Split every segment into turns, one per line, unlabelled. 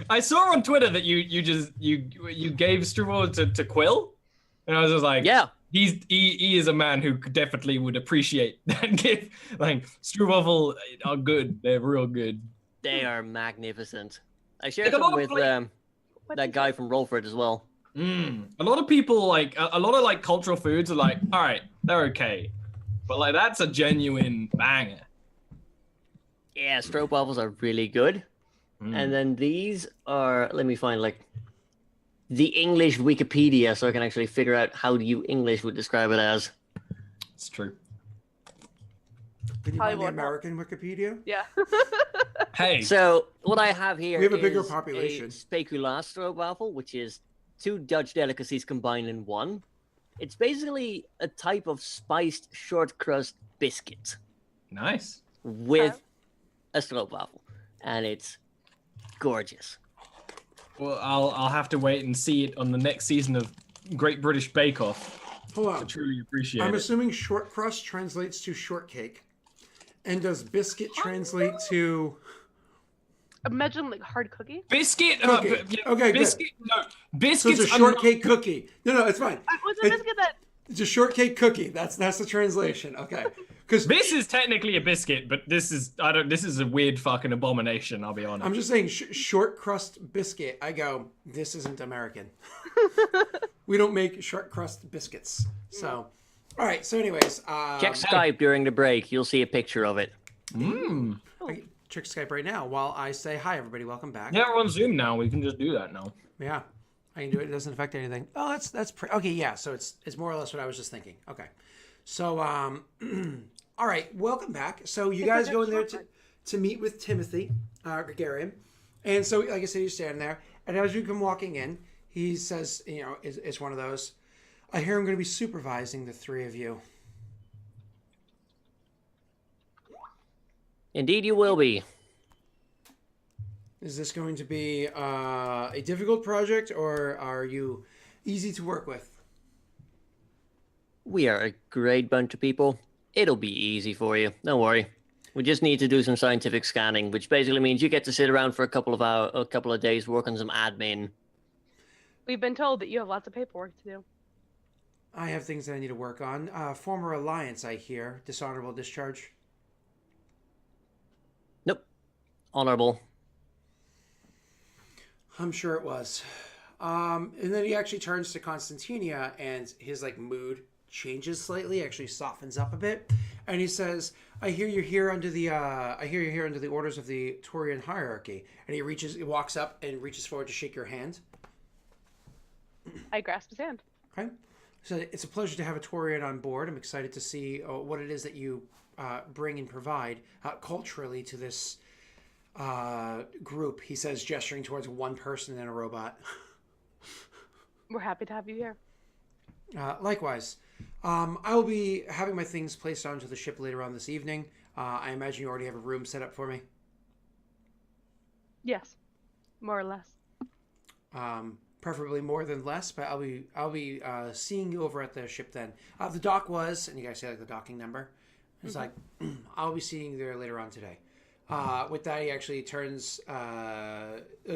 I saw on Twitter that you gave Struble to Quill, and I was just like,
yeah,
he is a man who definitely would appreciate that gift. Like Struble are good; they're real good.
They are magnificent. I shared them with that guy from Rolford as well.
A lot of people like a lot of like cultural foods are like, all right, they're okay, but like that's a genuine banger.
Yeah, stroopwafels are really good. And then these are, let me find like the English Wikipedia so I can actually figure out how you English would describe it as.
It's true.
Can you find the American Wikipedia?
Yeah.
Hey.
So what I have here
we have a bigger
is
population.
A speculaas stroopwafel, which is 2 Dutch delicacies combined in one. It's basically a type of spiced short crust biscuit.
Nice.
With a stroopwafel. And it's gorgeous.
Well, I'll have to wait and see it on the next season of Great British Bake Off.
Hold on.
To truly appreciate it.
I'm assuming short crust translates to shortcake. And does biscuit translate to...
Imagine like hard cookie.
Biscuit.
Okay,
biscuit.
Good.
No, biscuits.
So it's a shortcake cookie. No, it's fine.
What's a biscuit that?
It's a shortcake cookie. That's the translation. Okay. Because
this is technically a biscuit, but this is This is a weird fucking abomination. I'll be honest.
I'm just saying short crust biscuit. I go. This isn't American. We don't make short crust biscuits. So, all right. So, anyways,
check Skype during the break. You'll see a picture of it.
Check Skype right now while I say hi, everybody. Welcome back.
Yeah, we're on Zoom now. We can just do that now.
Yeah, I can do it. It doesn't affect anything. Oh, that's okay. Yeah, so it's more or less what I was just thinking. Okay, so all right. Welcome back. So you guys go in there to meet with Timothy Gregarian, and so like I said, you're standing there, and as you come walking in, he says, it's one of those. I hear I'm going to be supervising the 3 of you.
Indeed, you will be.
Is this going to be a difficult project, or are you easy to work with?
We are a great bunch of people. It'll be easy for you. Don't worry. We just need to do some scientific scanning, which basically means you get to sit around for a couple of days, work on some admin.
We've been told that you have lots of paperwork to do.
I have things that I need to work on. Former alliance, I hear. Dishonorable discharge.
Nope. Honorable.
I'm sure it was. And then he actually turns to Constantinia, and his like mood changes slightly, actually softens up a bit, and he says, "I hear you're here under the orders of the Taurian hierarchy." And he walks up and reaches forward to shake your hand.
I grasp his hand.
Okay. So it's a pleasure to have a Taurian on board. I'm excited to see what it is that you bring and provide culturally to this group, he says, gesturing towards one person and a robot.
We're happy to have you here.
Likewise. I will be having my things placed onto the ship later on this evening. I imagine you already have a room set up for me.
Yes, more or less.
Preferably more than less, but I'll be seeing you over at the ship then. The dock was, and you guys say like the docking number. It's like, I'll be seeing you there later on today. With that, he actually turns.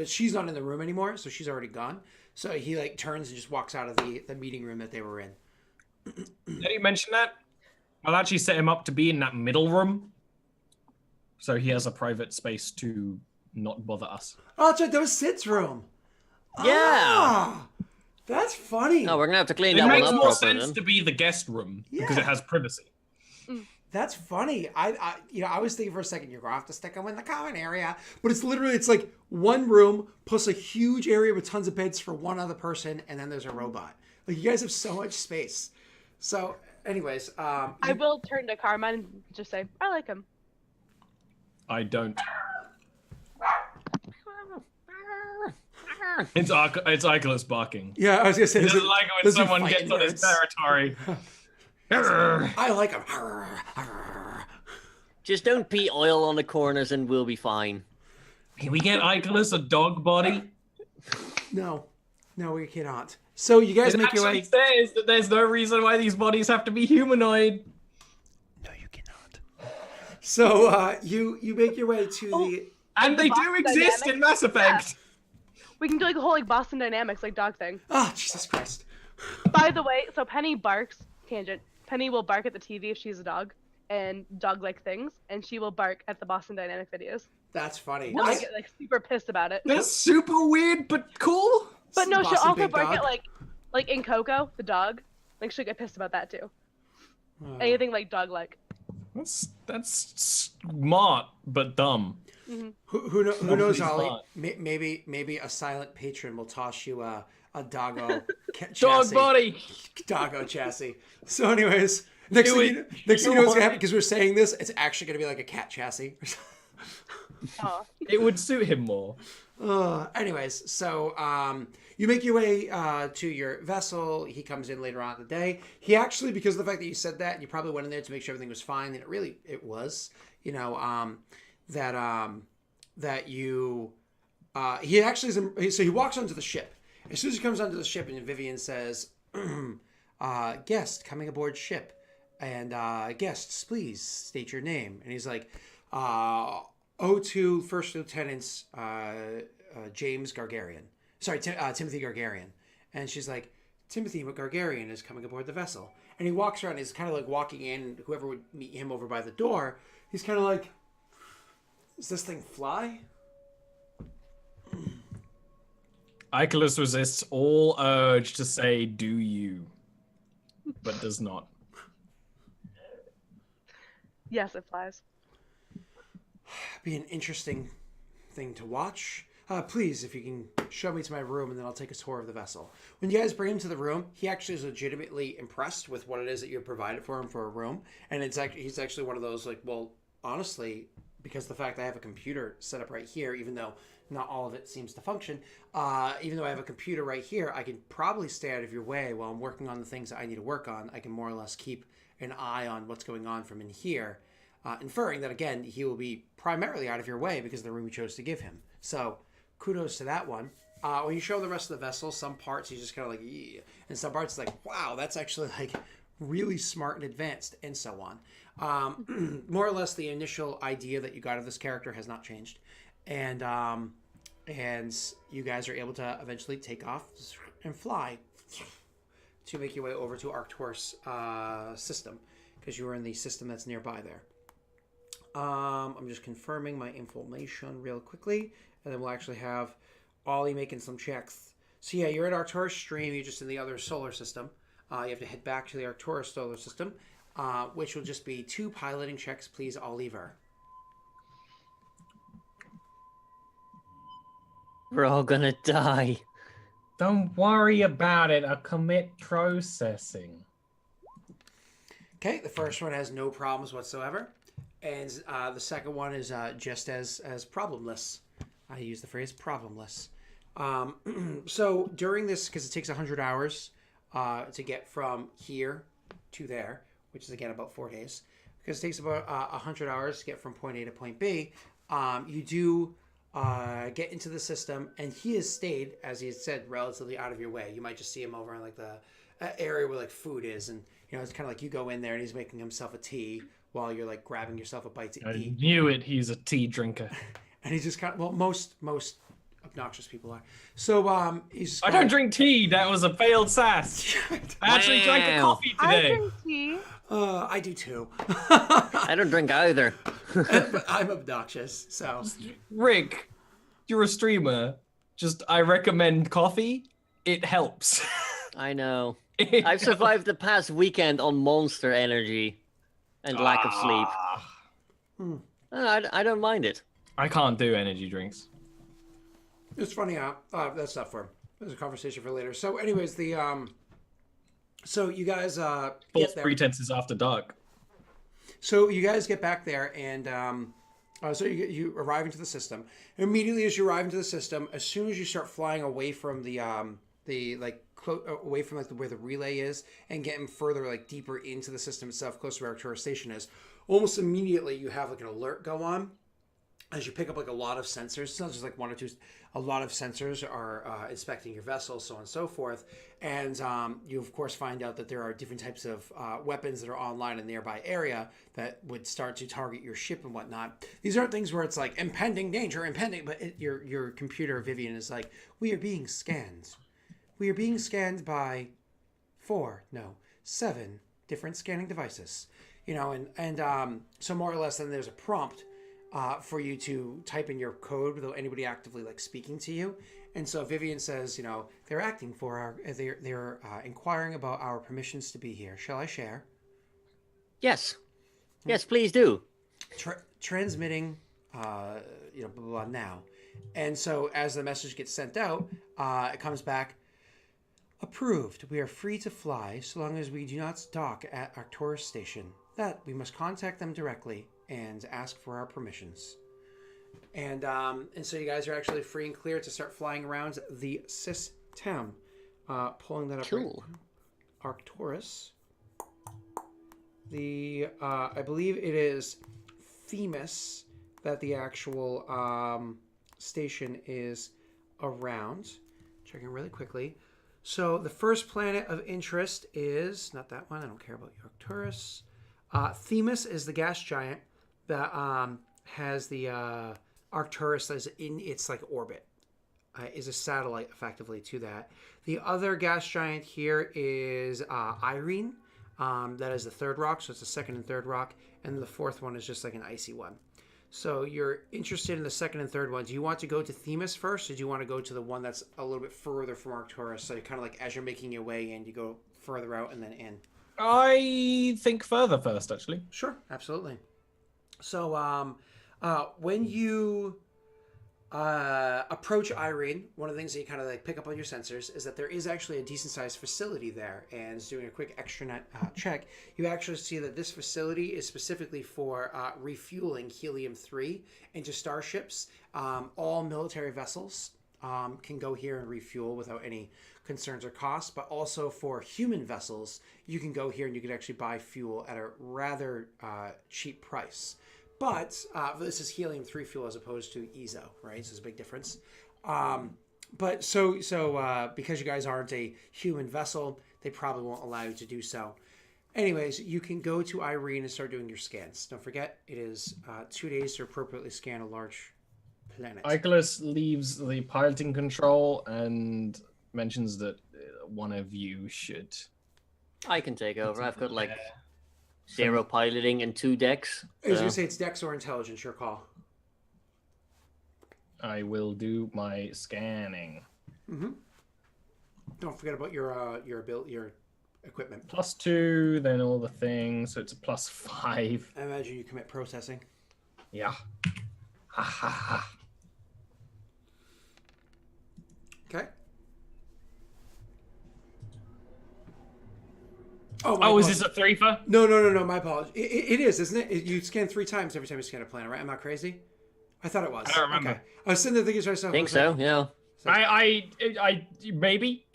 She's not in the room anymore, so she's already gone. So he like turns and just walks out of the meeting room that they were in.
Did he mention that? I'll actually set him up to be in that middle room, so he has a private space to not bother us.
Oh, that's right. That was Sid's room.
Yeah.
Ah, that's funny.
No, we're gonna have to clean
It
that one
makes
up
more
properly.
sense to be the guest room because
Yeah.
it has privacy.
That's funny. I was thinking for a second, you're going to have to stick them in the common area. But it's like one room plus a huge area with tons of beds for one other person, and then there's a robot. Like, you guys have so much space. So, anyways.
I will turn to Carmen and just say, I like him.
I don't. It's Icarus barking.
Yeah, I was going to say.
He doesn't like it when someone gets on his territory.
I like him.
Just don't pee oil on the corners and we'll be fine.
Can we get Icarus a dog body?
No, we cannot. So you guys make your way.
It actually says that there's no reason why these bodies have to be humanoid.
No, you cannot. So you make your way to the.
And
the
they do
Boston
exist
Dynamics?
in Mass Effect.
We can do like a whole like Boston Dynamics like dog thing.
Oh, Jesus Christ.
By the way, so Penny barks. Tangent. Penny will bark at the TV if she's a dog and dog-like things, and she will bark at the Boston Dynamic videos.
That's funny.
And I get like super pissed about it.
That's super weird, but cool.
But no, she'll
Boston
also
Big
bark
Dog?
at like in Coco, the dog. Like she'll get pissed about that too. Anything like dog-like.
That's smart, but dumb.
Who knows,
Somebody's
Ollie?
smart.
Maybe a silent patron will toss you a doggo
Dog
chassis.
body.
Doggo chassis. So, anyways, next thing you know what's gonna happen, because we're saying this, it's actually gonna be like a cat chassis.
Oh.
It would suit him more.
Anyways, so you make your way to your vessel. He comes in later on in the day. He actually, because of the fact that you said that, you probably went in there to make sure everything was fine, and it was. You know, that you. He actually is. So he walks onto the ship. As soon as he comes onto the ship, and Vivian says, "Guest coming aboard ship, and guests, please state your name." And he's like, O2 First Lieutenant James Gargarian. Sorry, Timothy Gargarian. And she's like, Timothy Gargarian is coming aboard the vessel. And he walks around. He's kind of like walking in. Whoever would meet him over by the door, he's kind of like, does this thing fly?
Icarus resists all urge to say, do you? But does not.
Yes, it flies.
Be an interesting thing to watch. Please, if you can show me to my room, and then I'll take a tour of the vessel. When you guys bring him to the room, he actually is legitimately impressed with what it is that you have provided for him for a room. And he's actually one of those like, well, honestly, because the fact that I have a computer set up right here, even though not all of it seems to function, even though I have a computer right here, I can probably stay out of your way while I'm working on the things that I need to work on. I can more or less keep an eye on what's going on from in here. Inferring that, again, he will be primarily out of your way because of the room you chose to give him. So, kudos to that one. When you show the rest of the vessel, some parts he's just kind of like, yeah. And some parts like, wow, that's actually like really smart and advanced, and so on. More or less, the initial idea that you got of this character has not changed. And you guys are able to eventually take off and fly to make your way over to Arcturus system, because you were in the system that's nearby there. I'm just confirming my information real quickly, and then we'll actually have Ollie making some checks. So yeah, you're at Arcturus stream. You're just in the other solar system. You have to head back to the Arcturus solar system, which will just be 2 piloting checks, please, Oliver.
We're all gonna die.
Don't worry about it. I'll commit processing.
Okay, the first one has no problems whatsoever. And the second one is just as problemless. I use the phrase problemless. So during this, because it takes 100 hours to get from here to there, which is again about 4 days, because it takes about 100 hours to get from point A to point B, you do get into the system, and he has stayed, as he had said, relatively out of your way. You might just see him over in like the area where like food is, and you know it's kind of like you go in there and he's making himself a tea while you're like grabbing yourself a bite to eat.
I knew it. He's a tea drinker.
And he's just kind of, well, most obnoxious people are. So he's just
I don't drink tea. That was a failed sass. I actually drank a coffee
I
today.
drink tea.
I do too.
I don't drink either.
But I'm obnoxious, so.
Rick, you're a streamer. I recommend coffee. It helps.
I know. I've survived the past weekend on Monster Energy and lack of sleep. I don't mind it.
I can't do energy drinks.
It's funny, that's not for, there's a conversation for later. So anyways, so you guys
False
get there.
pretenses after dark.
So you guys get back there, and so you arrive into the system. Immediately as you arrive into the system, as soon as you start flying away from away from like where the relay is, and getting further like deeper into the system itself, closer to where Arcturus station is, almost immediately you have like an alert go on, as you pick up like a lot of sensors, it's not just like one or two, a lot of sensors are inspecting your vessel, so on and so forth. And you, of course, find out that there are different types of weapons that are online in the nearby area that would start to target your ship and whatnot. These aren't things where it's like impending danger, impending, but your computer, Vivian, is like, we are being scanned. We are being scanned by 7 different scanning devices. You know, and so more or less then there's a prompt for you to type in your code without anybody actively like speaking to you. And so Vivian says, you know, they're acting for our, they're inquiring about our permissions to be here. Shall I share?
Yes. Yes, please do.
Transmitting, you know, blah, blah, blah now. And so as the message gets sent out, it comes back, approved. We are free to fly so long as we do not dock at our tourist station. That we must contact them directly and ask for our permissions. And so you guys are actually free and clear to start flying around the system. Pulling that up.
Cool.
Right. Arcturus. The I believe it is Themis that the actual station is around. Checking really quickly. So the first planet of interest is not that one. I don't care about Arcturus. Themis is the gas giant that has the Arcturus that is in its like orbit. Is a satellite effectively to that. The other gas giant here is Irene. That is the third rock, so it's the second and third rock, and the fourth one is just like an icy one. So you're interested in the second and third one. Do you want to go to Themis first, or do you want to go to the one that's a little bit further from Arcturus? So you kind of like as you're making your way in, you go further out and then in.
I think further first, actually.
Sure, absolutely. So when you approach Irene, one of the things that you kind of like pick up on your sensors is that there is actually a decent sized facility there. And doing a quick extranet check, you actually see that this facility is specifically for refueling helium-3 into starships. All military vessels can go here and refuel without any concerns or costs, but also for human vessels, you can go here and you can actually buy fuel at a rather cheap price. But this is helium-3 fuel as opposed to EZO, right? So there's a big difference. But so because you guys aren't a human vessel, they probably won't allow you to do so. Anyways, you can go to Irene and start doing your scans. Don't forget, it is 2 days to appropriately scan a large planet.
Icarus leaves the piloting control and mentions that one of you should.
I can take over. I've got like 0 piloting and 2 decks.
I was going to say it's Dex or Intelligence, your call.
I will do my scanning.
Mm-hmm. Don't forget about your equipment.
+2, then all the things, so it's a +5.
I imagine you commit processing.
Yeah. Ha ha ha.
Okay.
Oh, is this a 3-fer?
No. My apologies. It is, isn't it? You scan 3 times every time you scan a planet, right? I'm not crazy. I thought it was.
I don't remember.
Okay. I was sitting there thinking to myself.
I think so. Yeah.
So
I maybe.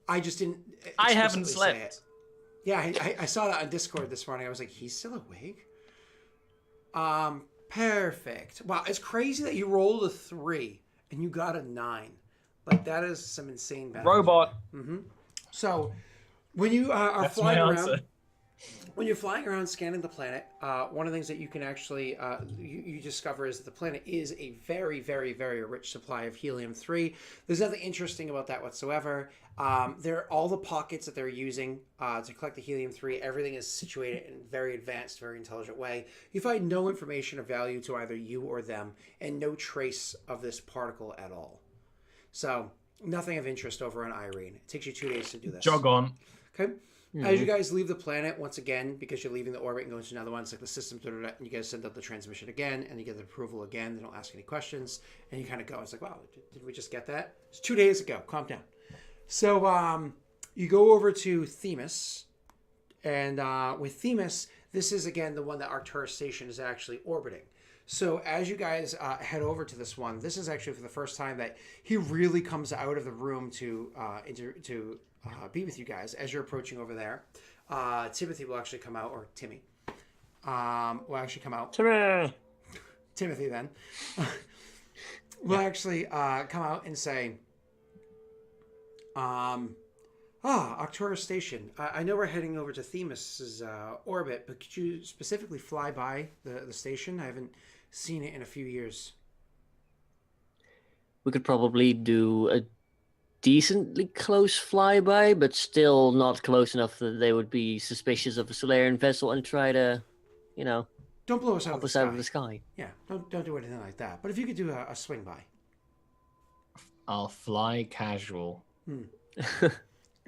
I just didn't.
I haven't
explicitly say
slept.
it. Yeah, I saw that on Discord this morning. I was like, he's still awake. Perfect. Wow, it's crazy that you rolled a 3 and you got a 9. Like that is some insane benefit.
Robot.
Mm-hmm. So when you are
That's
flying
my
around,
answer.
when you're flying around scanning the planet, one of the things that you can actually you discover is that the planet is a very, very, very rich supply of helium-3. There's nothing interesting about that whatsoever. All the pockets that they're using to collect the helium-3, everything is situated in a very advanced, very intelligent way. You find no information of value to either you or them, and no trace of this particle at all. So nothing of interest over on Irene. It takes you 2 days to do this.
Jog on.
Okay. As you guys leave the planet, once again, because you're leaving the orbit and going to another one, it's like the system, and you guys send out the transmission again, and you get the approval again. They don't ask any questions, and you kind of go. It's like, wow, did we just get that? It's 2 days ago. Calm down. So you go over to Themis, and with Themis, this is, again, the one that Arcturus Station is actually orbiting. So as you guys head over to this one, this is actually for the first time that he really comes out of the room to be with you guys as you're approaching over there. Timothy will actually come out, or Timmy will actually come out.
Timmy!
Timothy then will actually come out and say, Arcturus Station. I know we're heading over to Themis's orbit, but could you specifically fly by the station? I haven't seen it in a few years.
We could probably do a decently close flyby, but still not close enough that they would be suspicious of a Solarian vessel and try to,
Don't blow us out
pop
of the
us
sky.
out of the sky.
Yeah, don't do anything like that. But if you could do a swing by.
I'll fly casual.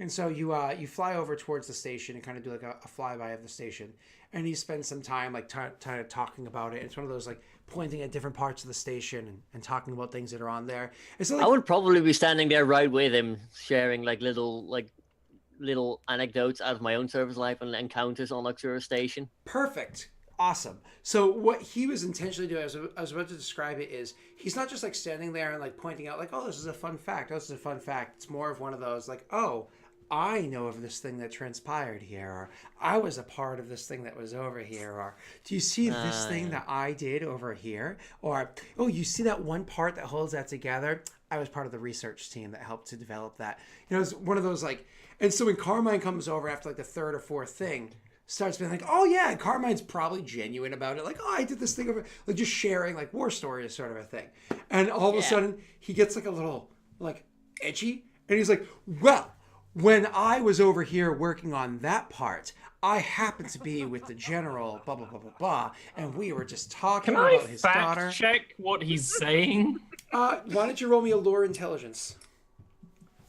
And so you fly over towards the station and kind of do like a flyby of the station, and you spend some time like kind of talking about it. It's one of those like pointing at different parts of the station and talking about things that are on there. It's like,
I would probably be standing there right with him, sharing like little anecdotes out of my own service life and encounters on Arcturus Station.
perfect. Awesome. So what he was intentionally doing, I was about to describe it, is he's not just like standing there and like pointing out like, oh, this is a fun fact. Oh, this is a fun fact. It's more of one of those like, oh, I know of this thing that transpired here, or I was a part of this thing that was over here, or do you see this thing that I did over here? Or, oh, you see that one part that holds that together? I was part of the research team that helped to develop that. It's one of those like, and so when Carmine comes over after like the third or fourth thing, starts being like, oh yeah, and Carmine's probably genuine about it. Like, oh, I did this thing over, like just sharing like war stories sort of a thing. And all of a sudden he gets like a little like edgy and he's like, well, when I was over here working on that part, I happened to be with the general, blah, blah, blah, blah, blah, and we were just talking
Can
about
I
his
fact
daughter.
check what he's saying?
Why don't you roll me a lore intelligence?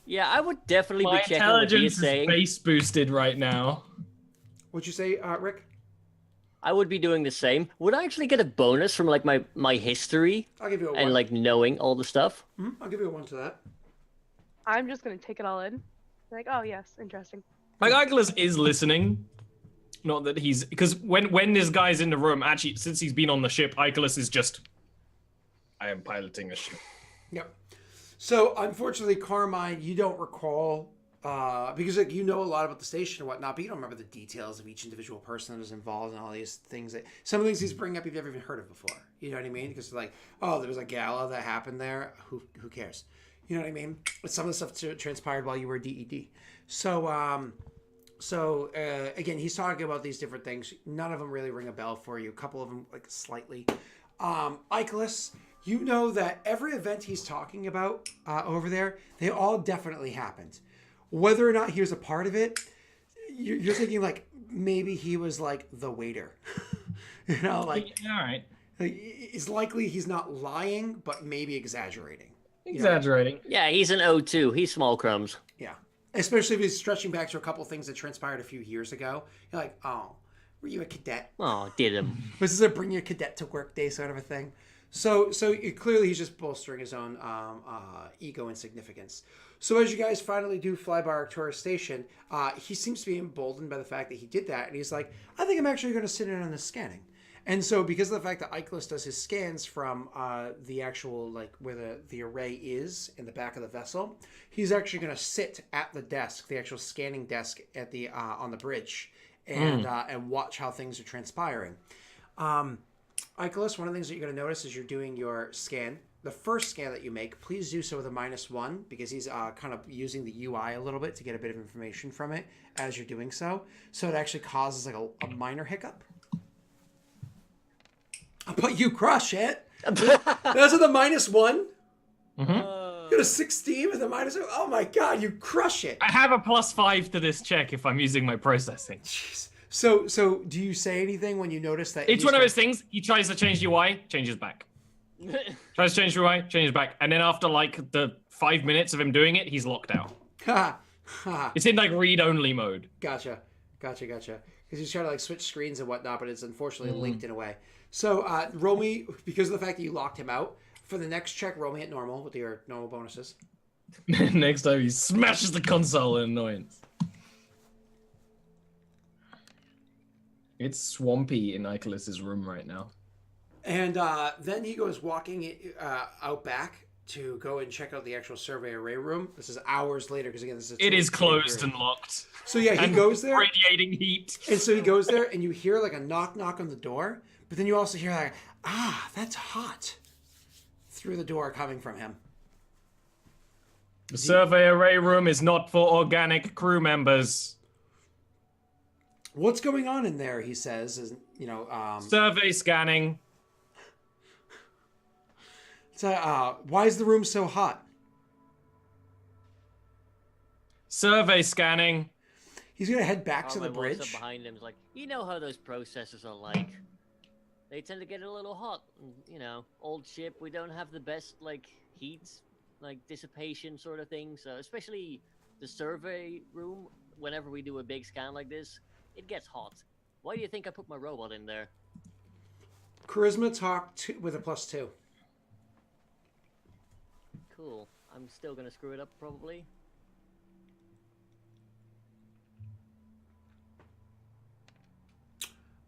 Yeah, I would definitely
My
be checking what
intelligence
he's
is
saying.
base boosted right now.
What'd you say, Rick?
I would be doing the same. Would I actually get a bonus from like my history
I'll give you a 1.
and like knowing all the stuff?
I'll give you a 1 to that.
I'm just gonna take it all in. Like, oh yes, interesting.
Like, Icarus is listening. Not that he's... Because when this guy's in the room, actually, since he's been on the ship, Icarus is just... I am piloting a ship.
Yep. So, unfortunately, Carmine, you don't recall, because like you know a lot about the station and whatnot, but you don't remember the details of each individual person that was involved and all these things. Some of the things he's bringing up you've never even heard of before. You know what I mean? Because like, oh, there was a gala that happened there. Who cares? You know what I mean? But some of the stuff transpired while you were DED. So, again, he's talking about these different things. None of them really ring a bell for you. A couple of them, like, slightly. Icarus, you know that every event he's talking about over there, they all definitely happened. Whether or not he was a part of it, you're thinking, like, maybe he was, like, the waiter. You know, like...
All right.
Like, it's likely he's not lying, but maybe exaggerating.
Exaggerating.
Yeah, he's an O2. He's small crumbs.
Yeah. Especially if he's stretching back to a couple things that transpired a few years ago. You're like, oh, were you a cadet?
Oh, did him.
Was this a bring your cadet to work day sort of a thing? So clearly he's just bolstering his own ego and significance. So as you guys finally do fly by Arcturus Station, he seems to be emboldened by the fact that he did that. And he's like, I think I'm actually going to sit in on this scanning. And so because of the fact that Icarus does his scans from the actual, like, where the array is in the back of the vessel, he's actually going to sit at the desk, the actual scanning desk at the on the bridge, and watch how things are transpiring. Icarus, one of the things that you're going to notice as you're doing your scan, the first scan that you make, please do so with a -1, because he's kind of using the UI a little bit to get a bit of information from it as you're doing so. So it actually causes like a minor hiccup. But you crush it. That's with a -1.
Mm-hmm.
You got a 16 with a -1. Oh my god, you crush it.
I have a +5 to this check if I'm using my processing.
Jeez. So do you say anything when you notice that?
It's one of those things. He tries to change the UI, changes back. Tries to change the UI, changes back. And then after like the 5 minutes of him doing it, he's locked out. It's in like read-only mode.
Gotcha. Because he's trying to like switch screens and whatnot, but it's unfortunately linked in a way. So roll me, because of the fact that you locked him out, for the next check, roll me at normal with your normal bonuses.
Next time he smashes the console in annoyance. It's swampy in Icarus's room right now.
And then he goes walking out back to go and check out the actual survey array room. This is hours later, because again, this is
It is closed and locked.
So yeah, he goes there.
Radiating heat.
And so he goes there, and you hear like a knock on the door, But then you also hear like, that's hot, through the door coming from him.
The survey array room is not for organic crew members.
What's going on in there? He says, is
Survey scanning.
So, why is the room so hot?
Survey scanning.
He's gonna head back to the
My walks
bridge.
up behind him is like, you know how those processors are like. They tend to get a little hot. Old ship. We don't have the best heat, dissipation sort of thing. So especially the survey room. Whenever we do a big scan like this, it gets hot. Why do you think I put my robot in there?
Charisma talk with a +2.
Cool. I'm still gonna screw it up probably.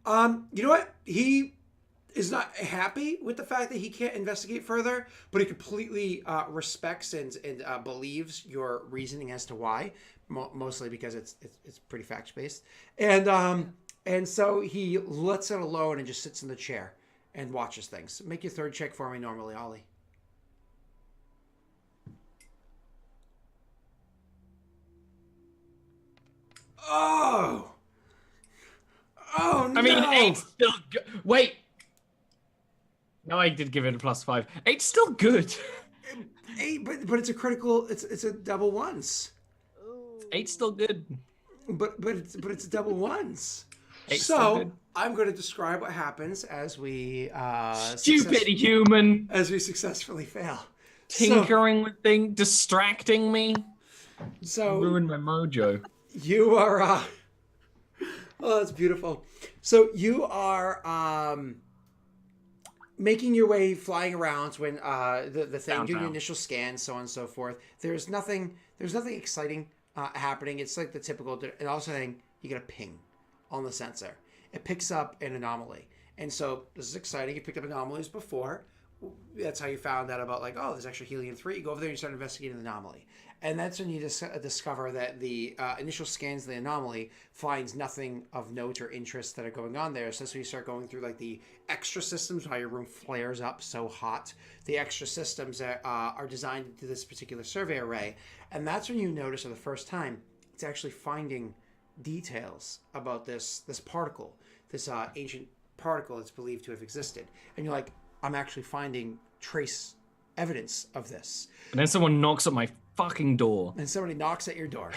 You know what? He is not happy with the fact that he can't investigate further, but he completely respects and believes your reasoning as to why, mostly because it's pretty fact based, and so he lets it alone and just sits in the chair and watches things. Make your third check for me normally, Ollie. Oh no!
I mean, 8's still good. Wait. No, I did give it a +5. 8's still good.
8, but it's a critical. It's a double ones.
8's still good.
But it's double ones.
8's still good.
I'm going to describe what happens as we
Stupid human.
as we successfully fail.
Tinkering with things, distracting me.
So
ruined my mojo.
You are. Oh, that's beautiful. So you are making your way, flying around when the thing,
Downtown.
doing initial scans, so on and so forth. There's nothing exciting happening. It's like the typical, and all of a sudden you get a ping on the sensor. It picks up an anomaly, and so this is exciting. You picked up anomalies before. That's how you found out about there's extra helium-3. You go over there and you start investigating the anomaly. And that's when you discover that the initial scans of the anomaly finds nothing of note or interest that are going on there. So that's when you start going through the extra systems, how your room flares up so hot. The extra systems that are designed to this particular survey array. And that's when you notice for the first time, it's actually finding details about this particle, this ancient particle that's believed to have existed. And you're like, I'm actually finding trace evidence of this.
And then someone knocks at my fucking door.
And somebody knocks at your door.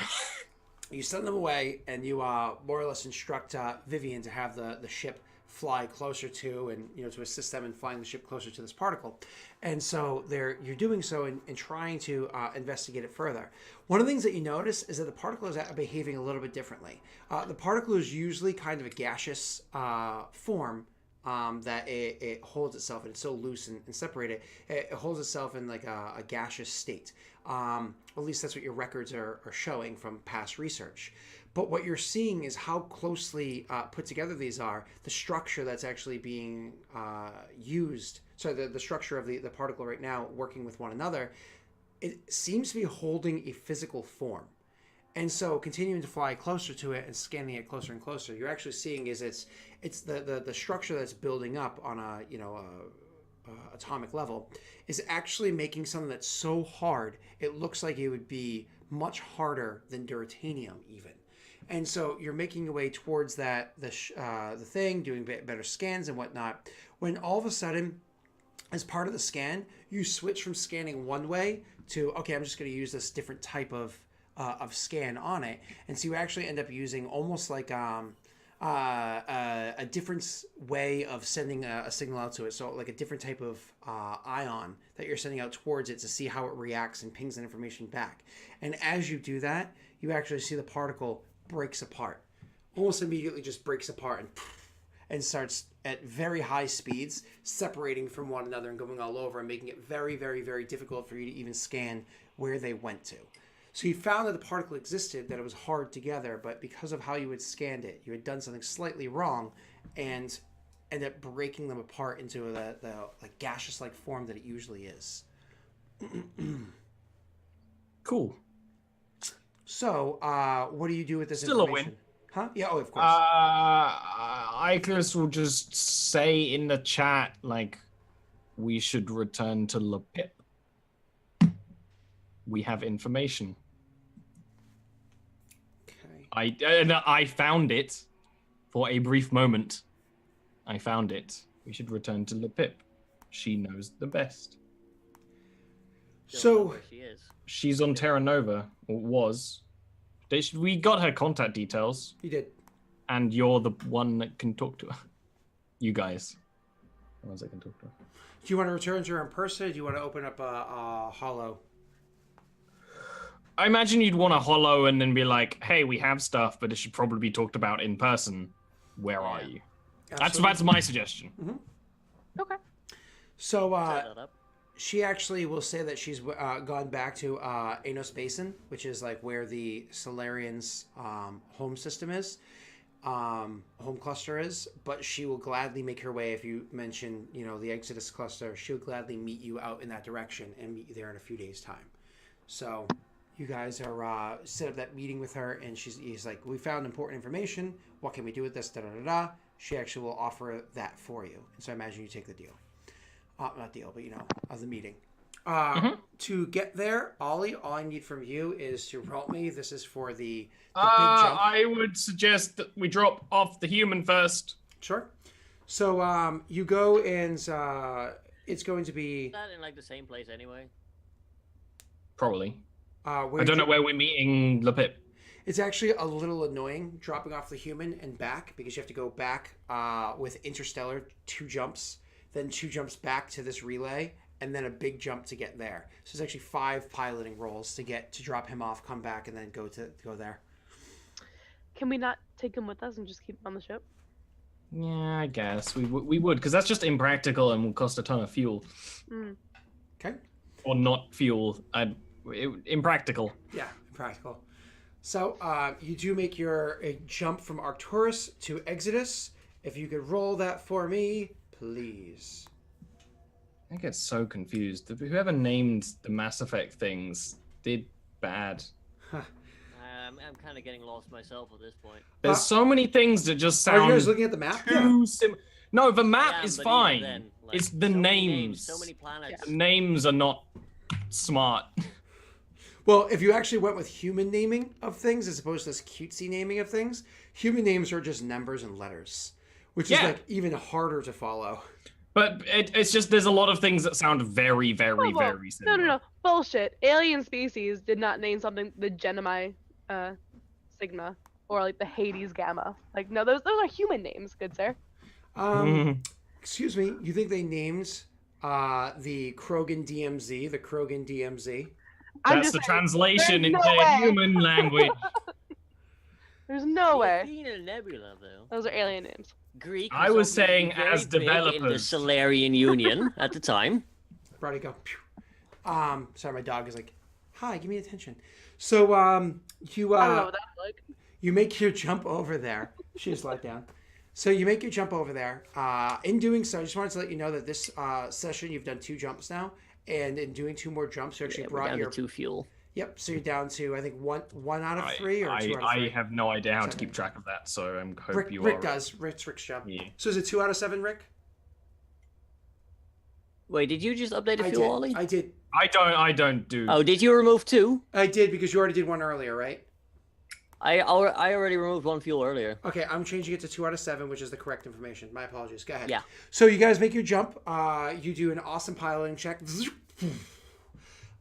You send them away, and you more or less instruct Vivian to have the ship fly closer to, and to assist them in flying the ship closer to this particle. And so you're doing so and trying to investigate it further. One of the things that you notice is that the particle is behaving a little bit differently. The particle is usually kind of a gaseous form. That it holds itself, and it's so loose and separated. It holds itself in a gaseous state. At least that's what your records are showing from past research. But what you're seeing is how closely put together these are. The structure that's actually being used. So the structure of the particle right now working with one another. It seems to be holding a physical form. And so continuing to fly closer to it and scanning it closer and closer, you're actually seeing is it's the structure that's building up on a atomic level is actually making something that's so hard it looks like it would be much harder than deuterium even. And so you're making your way towards the thing, doing better scans and whatnot. When all of a sudden, as part of the scan, you switch from scanning one way to okay, I'm just going to use this different type of scan on it, and so you actually end up using almost like a different way of sending a signal out to it. So like a different type of ion that you're sending out towards it to see how it reacts and pings that information back. And as you do that, you actually see the particle breaks apart, almost immediately just breaks apart and starts at very high speeds separating from one another and going all over and making it very, very, very difficult for you to even scan where they went to. So you found that the particle existed, that it was hard together, but because of how you had scanned it, you had done something slightly wrong and ended up breaking them apart into the gaseous-like form that it usually is.
Cool.
So, what do you do with this
Still a
information?
win.
Huh? Yeah. Oh, of course.
Icarus will just say in the chat, like, we should return to Le Pip. We have information.
Okay.
I found it for a brief moment. I found it. We should return to Le Pip. She knows the best.
Don't know where she is.
She's on Terra Nova, or was. We got her contact details.
You did.
And you're the one that can talk to her. You guys. The ones that can talk to her.
Do you want to return to her in person? Or do you want to open up a hollow?
I imagine you'd want a hollow and then be like, hey, we have stuff, but it should probably be talked about in person. Where are you?
Absolutely.
That's my suggestion.
Mm-hmm.
Okay.
So she actually will say that she's gone back to Anos Basin, which is like where the Solarians' home system is, home cluster is. But she will gladly make her way if you mention, the Exodus cluster. She'll gladly meet you out in that direction and meet you there in a few days' time. So you guys are set up that meeting with her, and he's like, we found important information. What can we do with this? Da da da da. She actually will offer that for you, and so I imagine you take the deal. Not deal, but the meeting. To get there, Ollie, all I need from you is to roll me. This is for the big jump.
I would suggest that we drop off the human first.
Sure. So you go and it's going to be...
Is that in like the same place anyway?
Probably.
I
don't know where we're meeting Le Pip.
It's actually a little annoying dropping off the human and back, because you have to go back with Interstellar 2 jumps, then 2 jumps back to this relay, and then a big jump to get there. So it's actually 5 piloting rolls to drop him off, come back, and then go there.
Can we not take him with us and just keep him on the ship?
Yeah, I guess we would, because that's just impractical and will cost a ton of fuel.
Okay.
Or not fuel. Impractical.
Yeah, impractical. So you do make your jump from Arcturus to Exodus. If you could roll that for me, please.
I get so confused. Whoever named the Mass Effect things did bad.
I'm kind of getting lost myself at this point.
There's so many things that just sound.
Are you guys looking at the map?
No, the map is fine.
Then,
it's the names.
So many planets.
The names are not smart.
Well, if you actually went with human naming of things as opposed to this cutesy naming of things, human names are just numbers and letters, which is like even harder to follow.
But it's just there's a lot of things that sound very, very, very similar.
No. Bullshit. Alien species did not name something the Gemini Sigma or like the Hades Gamma. Like, no, those are human names, good sir.
Excuse me. You think they named the Krogan DMZ the Krogan DMZ?
That's the translation into human language.
There's no way.
Athena Nebula, though.
Those are alien names.
Greek.
I was saying
very
as
big
developers.
in the Solarian Union at the time.
Brody, go. Sorry, my dog is like, hi, give me attention. So
I don't know what that's like.
you make your jump over there. She just let down. So you make your jump over there. In doing so, I just wanted to let you know that this session you've done 2 jumps now, and in doing 2 more jumps, you actually brought
down
your
to 2 fuel.
Yep. So you're down to I think one out of 3 or 2 out of 3.
I have no idea how to keep track of that, so I hope
Rick,
you
Rick
are.
does. Rick's job.
Yeah.
So is it 2 out of 7, Rick?
Wait, did you just update a
I
fuel,
did.
Ollie?
I did.
I don't do.
Oh, did you remove 2?
I did because you already did 1 earlier, right?
I already removed 1 fuel earlier.
Okay, I'm changing it to 2 out of 7, which is the correct information. My apologies. Go ahead.
Yeah.
So you guys make your jump. You do an awesome piloting check.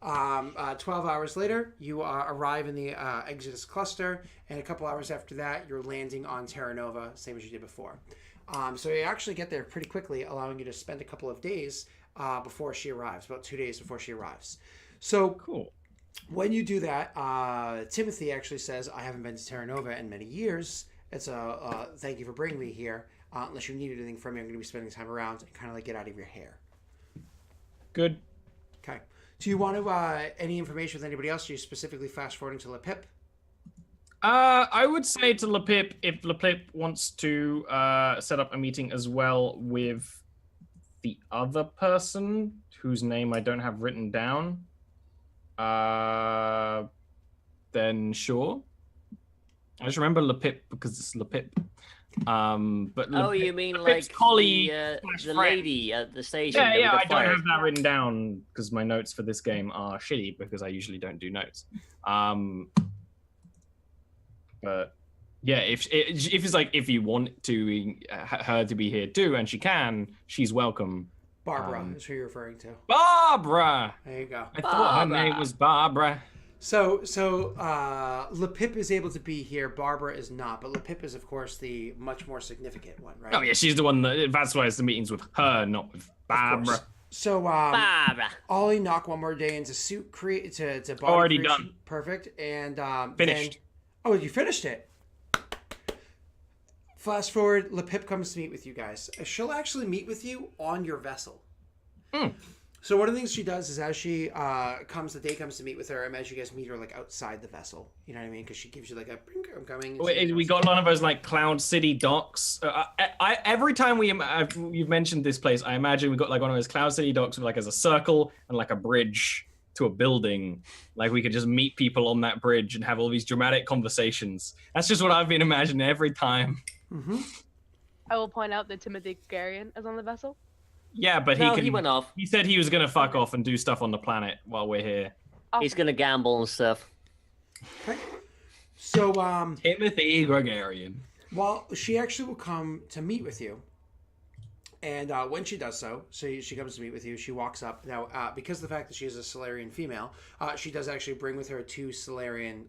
12 hours later, you arrive in the Exodus cluster, and a couple hours after that, you're landing on Terra Nova, same as you did before. So you actually get there pretty quickly, allowing you to spend a couple of days before she arrives, about 2 days before she arrives. So
Cool.
When you do that, Timothy actually says, I haven't been to Terra Nova in many years. It's a thank you for bringing me here. Unless you need anything from me, I'm going to be spending time around and kind of like get out of your hair.
Good.
Okay. Do you want to, any information with anybody else? Are you specifically fast forwarding to Le Pip?
I would say to Le Pip, if Le Pip wants to set up a meeting as well with the other person whose name I don't have written down, then sure. I just remember Lepip because it's Lepip. But
Oh,
Lepip,
you mean
Lepip's
like
colleague
the
slash friend.
lady at the station?
Yeah,
that we
yeah.
got
I don't
fired?
have that written down because my notes for this game are shitty because I usually don't do notes. But yeah, if it's like if you want to her to be here too, and she can, she's welcome.
Barbara is who you're referring to.
Barbara.
There you go.
I thought her name was Barbara.
So Lepip is able to be here. Barbara is not, but Lepip is, of course, the much more significant one, right?
Oh yeah, she's the one that's why it's the meetings with her, not with Barbara.
So
Barbara.
Ollie knock one more day into suit to body
Already
creation.
done.
Perfect. And
Finished.
Oh, you finished it. Fast forward, Lepip comes to meet with you guys. She'll actually meet with you on your vessel. So one of the things she does is as she the day comes to meet with her, I imagine you guys meet her like outside the vessel. You know what I mean? Because she gives you like a I'm coming.
We got one of those like Cloud City docks. Every time you've mentioned this place, I imagine we got like one of those Cloud City docks with like as a circle and like a bridge to a building. Like we could just meet people on that bridge and have all these dramatic conversations. That's just what I've been imagining every time.
Mm-hmm.
I will point out that Timothy Garion is on the vessel.
Yeah, but
he went off.
He said he was gonna fuck off and do stuff on the planet while we're here.
Awesome.
He's gonna gamble and stuff.
Okay. So
Timothy Gregarian.
well, she actually will come to meet with you. And when she does so she comes to meet with you, she walks up. Now, because of the fact that she is a Solarian female, she does actually bring with her 2 Solarian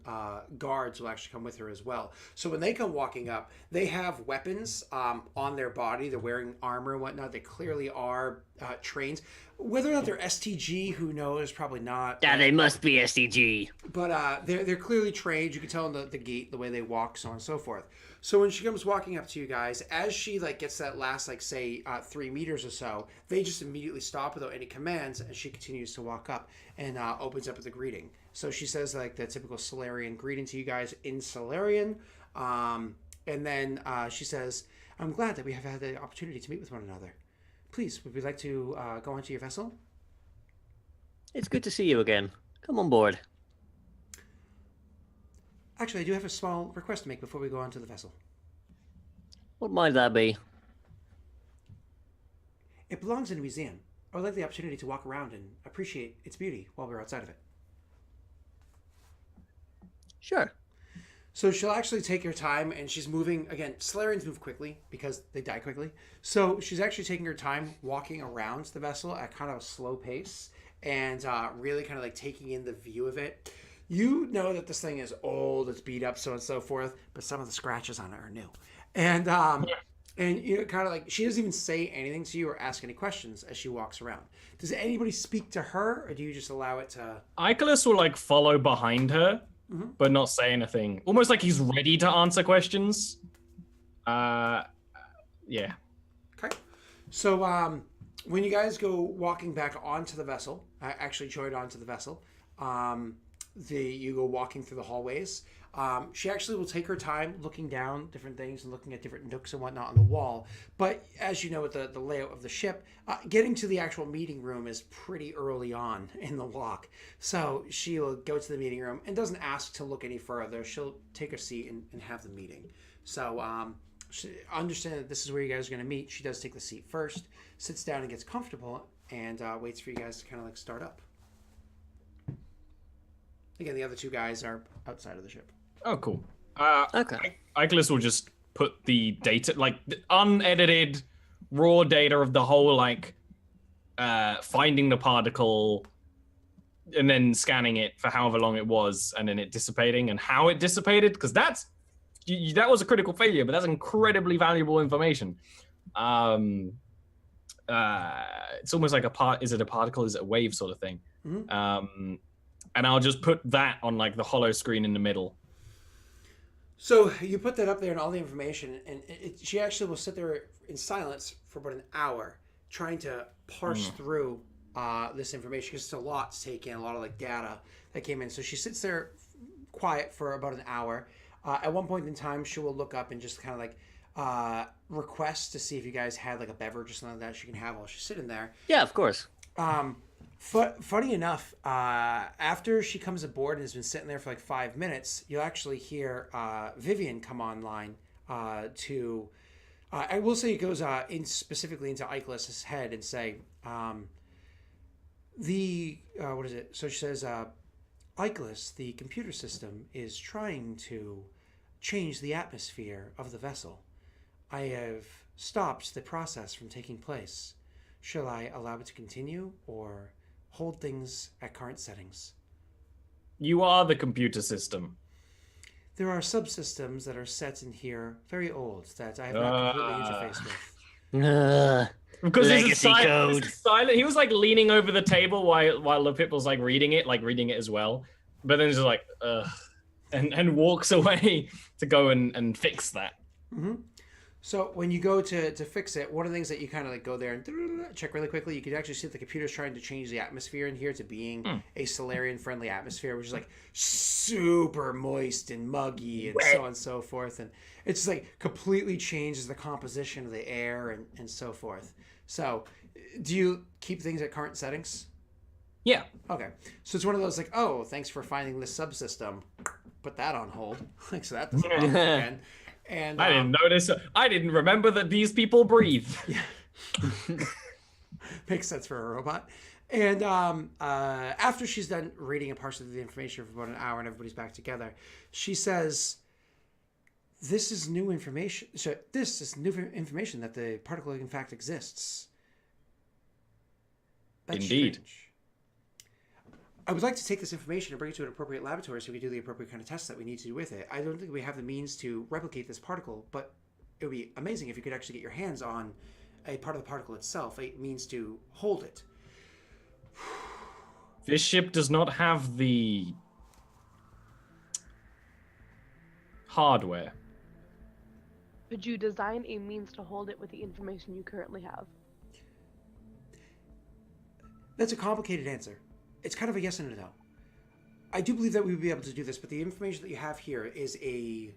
guards will actually come with her as well. So when they come walking up, they have weapons on their body. They're wearing armor and whatnot. They clearly are trained. Whether or not they're STG, who knows? Probably not.
Yeah, they must be SDG.
But they're clearly trained. You can tell in the gait, the way they walk, so on and so forth. So when she comes walking up to you guys, as she like gets that last like say 3 meters or so, they just immediately stop without any commands, and she continues to walk up and opens up with a greeting. So she says like the typical Solarian greeting to you guys in Solarian, and then she says, "I'm glad that we have had the opportunity to meet with one another. Please, would we like to go onto your vessel?"
It's good to see you again. Come on board.
Actually, I do have a small request to make before we go onto the vessel.
What might that be?
It belongs in a museum. I would like the opportunity to walk around and appreciate its beauty while we're outside of it.
Sure.
So she'll actually take her time, and she's moving. Again, Solarians move quickly because they die quickly. So she's actually taking her time walking around the vessel at kind of a slow pace and really kind of like taking in the view of it. You know that this thing is old, it's beat up, so on and so forth, but some of the scratches on it are new. And you know, kind of like she doesn't even say anything to you or ask any questions as she walks around. Does anybody speak to her, or do you just allow it to?
Icarus will like follow behind her, but not say anything. Almost like he's ready to answer questions. Yeah.
Okay. So when you guys go walking back onto the vessel, actually joined onto the vessel, you go walking through the hallways. She actually will take her time looking down different things and looking at different nooks and whatnot on the wall. But as you know, with the layout of the ship, getting to the actual meeting room is pretty early on in the walk. So she will go to the meeting room and doesn't ask to look any further. She'll take a seat and have the meeting. So she understand that this is where you guys are going to meet. She does take the seat first, sits down and gets comfortable, and waits for you guys to kind of like start up. Again, the other 2 guys are outside of the ship.
Oh, cool.
Okay.
Icarus will just put the data, like the unedited, raw data of the whole, like, finding the particle and then scanning it for however long it was, and then it dissipating and how it dissipated, because that was a critical failure, but that's incredibly valuable information. It's almost like is it a particle, is it a wave sort of thing?
Mm-hmm.
And I'll just put that on like the hollow screen in the middle.
So you put that up there and all the information, and she actually will sit there in silence for about an hour trying to parse through this information, because it's a lot to take in, a lot of like data that came in. So she sits there quiet for about an hour. At one point in time, she will look up and just kind of like request to see if you guys had like a beverage or something like that she can have while she's sitting there.
Yeah, of course.
Funny enough, after she comes aboard and has been sitting there for like 5 minutes, you'll actually hear Vivian come online to. I will say it goes specifically into Ikelis's head and say, what is it? So she says, Ikelis, the computer system, is trying to change the atmosphere of the vessel. I have stopped the process from taking place. Shall I allow it to continue or hold things at current settings?
You are the computer system.
There are subsystems that are set in here, very old, that I have not completely interfaced with.
Because
Legacy code.
This is silent. He was like leaning over the table while LePip was like reading it as well. But then he's just like, and walks away to go and fix that.
Mm-hmm. So when you go to fix it, one of the things that you kind of like go there and check really quickly, you can actually see that the computer's trying to change the atmosphere in here to being a Solarian-friendly atmosphere, which is like super moist and muggy and so on and so forth. And it's just like completely changes the composition of the air and so forth. So do you keep things at current settings?
Yeah.
Okay. So it's one of those like, oh, thanks for finding this subsystem. Put that on hold. Like, so that doesn't happen again. And
I didn't notice. I didn't remember that these people breathe.
Yeah. Makes sense for a robot. And after she's done reading a parcel of the information for about an hour and everybody's back together, she says, this is new information. So this is new information that the particle in fact exists. That's
Indeed.
strange. I would like to take this information and bring it to an appropriate laboratory so we do the appropriate kind of tests that we need to do with it. I don't think we have the means to replicate this particle, but it would be amazing if you could actually get your hands on a part of the particle itself, a means to hold it.
This ship does not have the hardware.
Could you design a means to hold it with the information you currently have?
That's a complicated answer. It's kind of a yes and a no. I do believe that we would be able to do this, but the information that you have here is a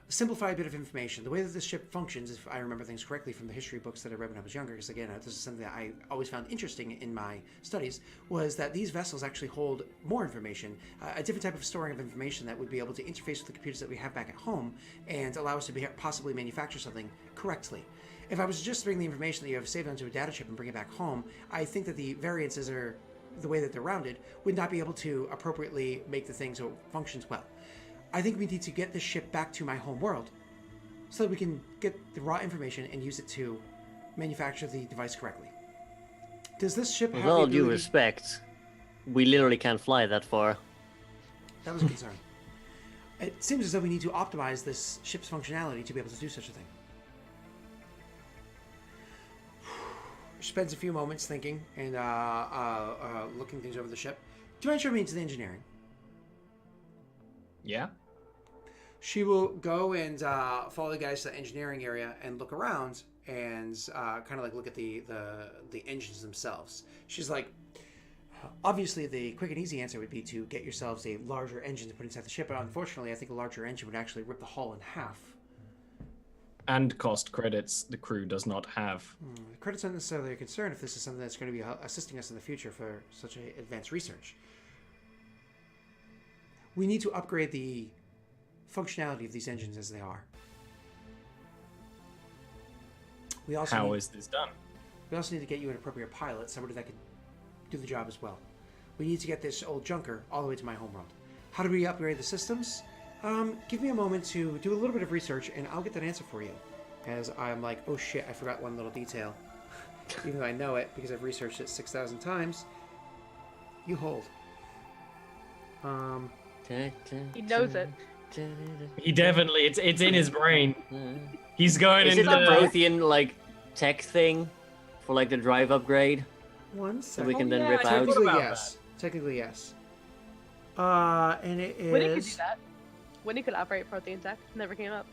simplified bit of information. The way that this ship functions, if I remember things correctly from the history books that I read when I was younger, because again, this is something that I always found interesting in my studies, was that these vessels actually hold more information, a different type of storing of information that would be able to interface with the computers that we have back at home and allow us to possibly manufacture something correctly. If I was to just bring the information that you have saved onto a data chip and bring it back home, I think that the variances are the way that they're rounded, would not be able to appropriately make the thing so it functions well. I think we need to get this ship back to my home world so that we can get the raw information and use it to manufacture the device correctly. Does this ship have
With all
the
due
ability...
respect, we literally can't fly that far.
That was a concern. It seems as though we need to optimize this ship's functionality to be able to do such a thing. Spends a few moments thinking and looking things over the ship. Do you mind showing me into the engineering?
Yeah.
She will go and follow the guys to the engineering area and look around and kind of like look at the engines themselves. She's like, obviously the quick and easy answer would be to get yourselves a larger engine to put inside the ship, but unfortunately I think a larger engine would actually rip the hull in half.
And cost credits the crew does not have.
Credits aren't necessarily a concern if this is something that's going to be assisting us in the future for such advanced research. We need to upgrade the functionality of these engines as they are. We also
How is this done?
We also need to get you an appropriate pilot, somebody that could do the job as well. We need to get this old junker all the way to my homeworld. How do we upgrade the systems? Give me a moment to do a little bit of research, and I'll get that answer for you. As I'm like, oh shit, I forgot one little detail. Even though I know it, because I've researched it 6,000 times. You hold.
He knows it.
He definitely, it's in his brain. He's going
Is
into
it the Prothean, like, tech thing for, like, the drive upgrade?
1
So
second.
we can then
yeah,
rip
I
out?
forgot
Technically,
about
yes. Technically, yes. And it is...
Winnie could do that. Winnie could operate Prothean tech. Never came up.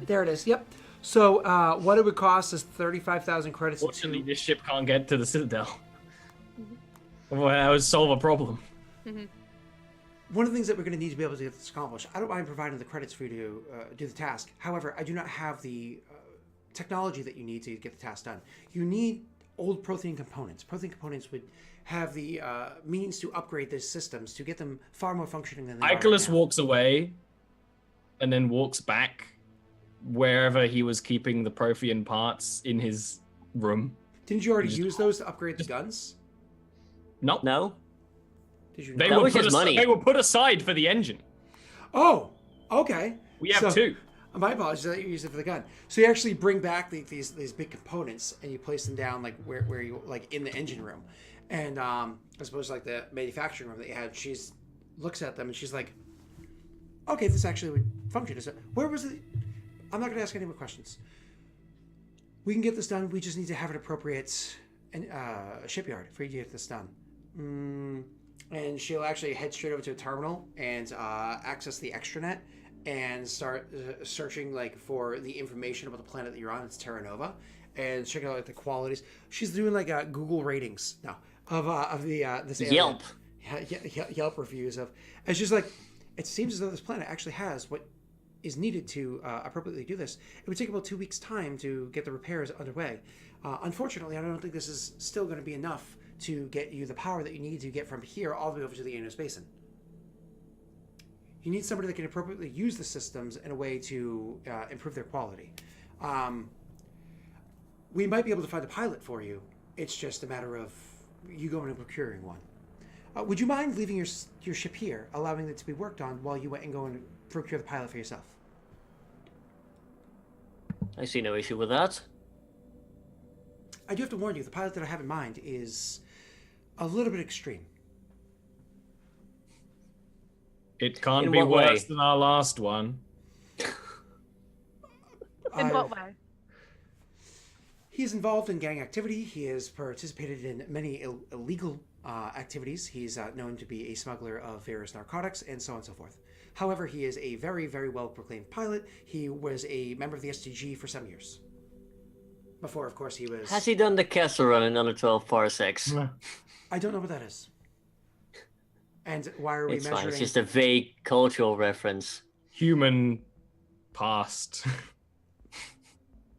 There it is. Yep. So what it would cost is 35,000 credits.
Fortunately, this ship can't get to the Citadel. Well, that would solve a problem.
One of the things that we're going to need to be able to get this accomplished, I don't mind providing the credits for you to do the task. However, I do not have the technology that you need to get the task done. You need old Prothean components. Prothean components would have the means to upgrade these systems to get them far more functioning than they are right
Icarus
now.
walks away and then walks back wherever he was keeping the Prothean parts in his room.
Didn't you already use those to upgrade the guns?
Nope.
No?
Did you?
They
That
were
was just money.
They were put aside for the engine.
Oh, okay.
We have two.
My apologies. I thought you used it for the gun. So you actually bring back these big components and you place them down like where you like in the engine room, and I suppose like the manufacturing room that you had. She's looks at them and she's like, "Okay, this actually would function." Where was it? I'm not going to ask any more questions. We can get this done. We just need to have an appropriate shipyard for you to get this done. And she'll actually head straight over to a terminal and access the extranet and start searching like for the information about the planet that you're on. It's Terra Nova, and checking out like the qualities. She's doing like Google ratings now of the this area.
Yelp.
Yelp reviews of. And she's like, it seems as though this planet actually has what is needed to appropriately do this. It would take about 2 weeks' time to get the repairs underway. Unfortunately, I don't think this is still going to be enough to get you the power that you need to get from here all the way over to the Enos Basin. You need somebody that can appropriately use the systems in a way to improve their quality. We might be able to find a pilot for you. It's just a matter of you going and procuring one. Would you mind leaving your ship here, allowing it to be worked on while you went and go and procure the pilot for yourself?
I see no issue with that.
I do have to warn you, the pilot that I have in mind is a little bit extreme.
It can't
In
be
what way?
worse than our last one.
In what way?
He's involved in gang activity. He has participated in many illegal activities. He's known to be a smuggler of various narcotics and so on and so forth. However, he is a very, very well-proclaimed pilot. He was a member of the STG for some years. Before, of course, he was...
Has he done the Kessel run in under 12 parsecs?
I don't know what that is. And why are we
It's
measuring...
fine, it's just a vague cultural reference.
Human past.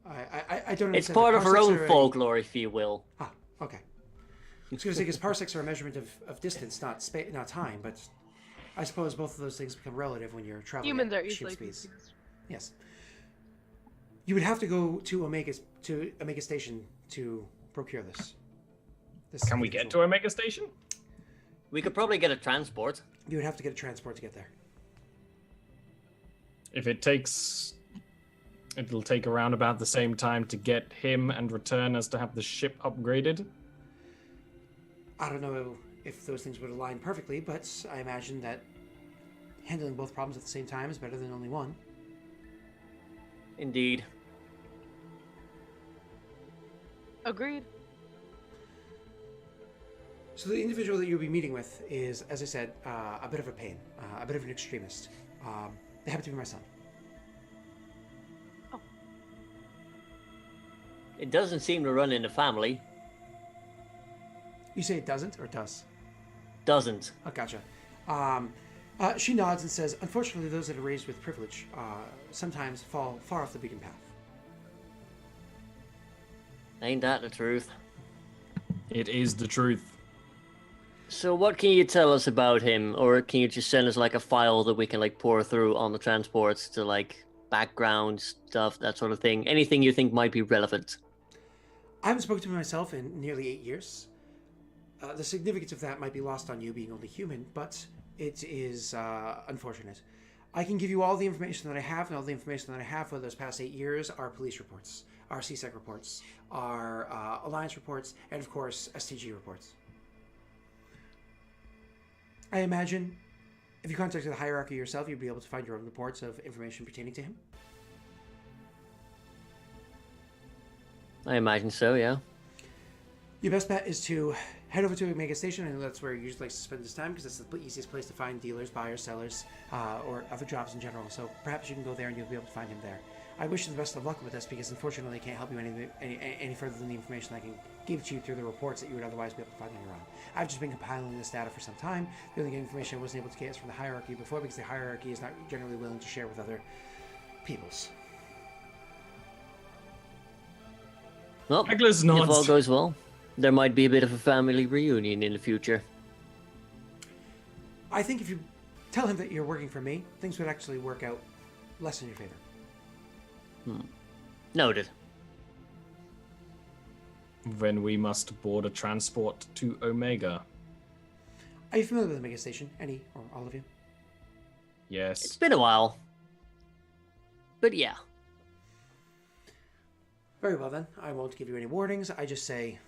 I don't understand.
It's part of her
Parsecs
own
are
folklore, if you will.
Ah, okay. I was going to say, because parsecs are a measurement of distance, not time, but I suppose both of those things become relative when you're traveling
Humans are
at ship
easily
speeds.
confused.
Yes. You would have to go to Omega Station to procure this.
Can we get to Omega Station?
We could probably get a transport.
You would have to get a transport to get there.
If it takes... It'll take around about the same time to get him and return as to have the ship upgraded.
I don't know if those things would align perfectly, but I imagine that handling both problems at the same time is better than only one.
Indeed.
Agreed.
So the individual that you'll be meeting with is, as I said, a bit of a pain, a bit of an extremist. They happen to be my son.
It doesn't seem to run in the family.
You say it doesn't, or does?
Doesn't.
Oh, gotcha. She nods and says, unfortunately, those that are raised with privilege sometimes fall far off the beaten path.
Ain't that the truth?
It is the truth.
So what can you tell us about him? Or can you just send us like a file that we can like pour through on the transports to like background stuff, that sort of thing? Anything you think might be relevant?
I haven't spoken to him myself in nearly 8 years. The significance of that might be lost on you being only human, but it is unfortunate. I can give you all the information that I have, and all the information that I have for those past 8 years are police reports, our CSEC reports, our Alliance reports, and of course, STG reports. I imagine if you contacted the hierarchy yourself, you'd be able to find your own reports of information pertaining to him.
I imagine so, yeah.
Your best bet is to head over to Omega Station, and that's where he usually likes to spend his time, because that's the easiest place to find dealers, buyers, sellers, or other jobs in general. So perhaps you can go there and you'll be able to find him there. I wish you the best of luck with this, because unfortunately I can't help you any further than the information I can give to you through the reports that you would otherwise be able to find on your own. I've just been compiling this data for some time. The only information I wasn't able to get is from the hierarchy before, because the hierarchy is not generally willing to share with other peoples.
Well,
Egler's
if all
nods.
goes well. There might be a bit of a family reunion in the future.
I think if you tell him that you're working for me, things would actually work out less in your favor.
Noted.
Then we must board a transport to Omega.
Are you familiar with the Omega Station? Any or all of you?
Yes.
It's been a while. But yeah.
Very well then. I won't give you any warnings. I just say,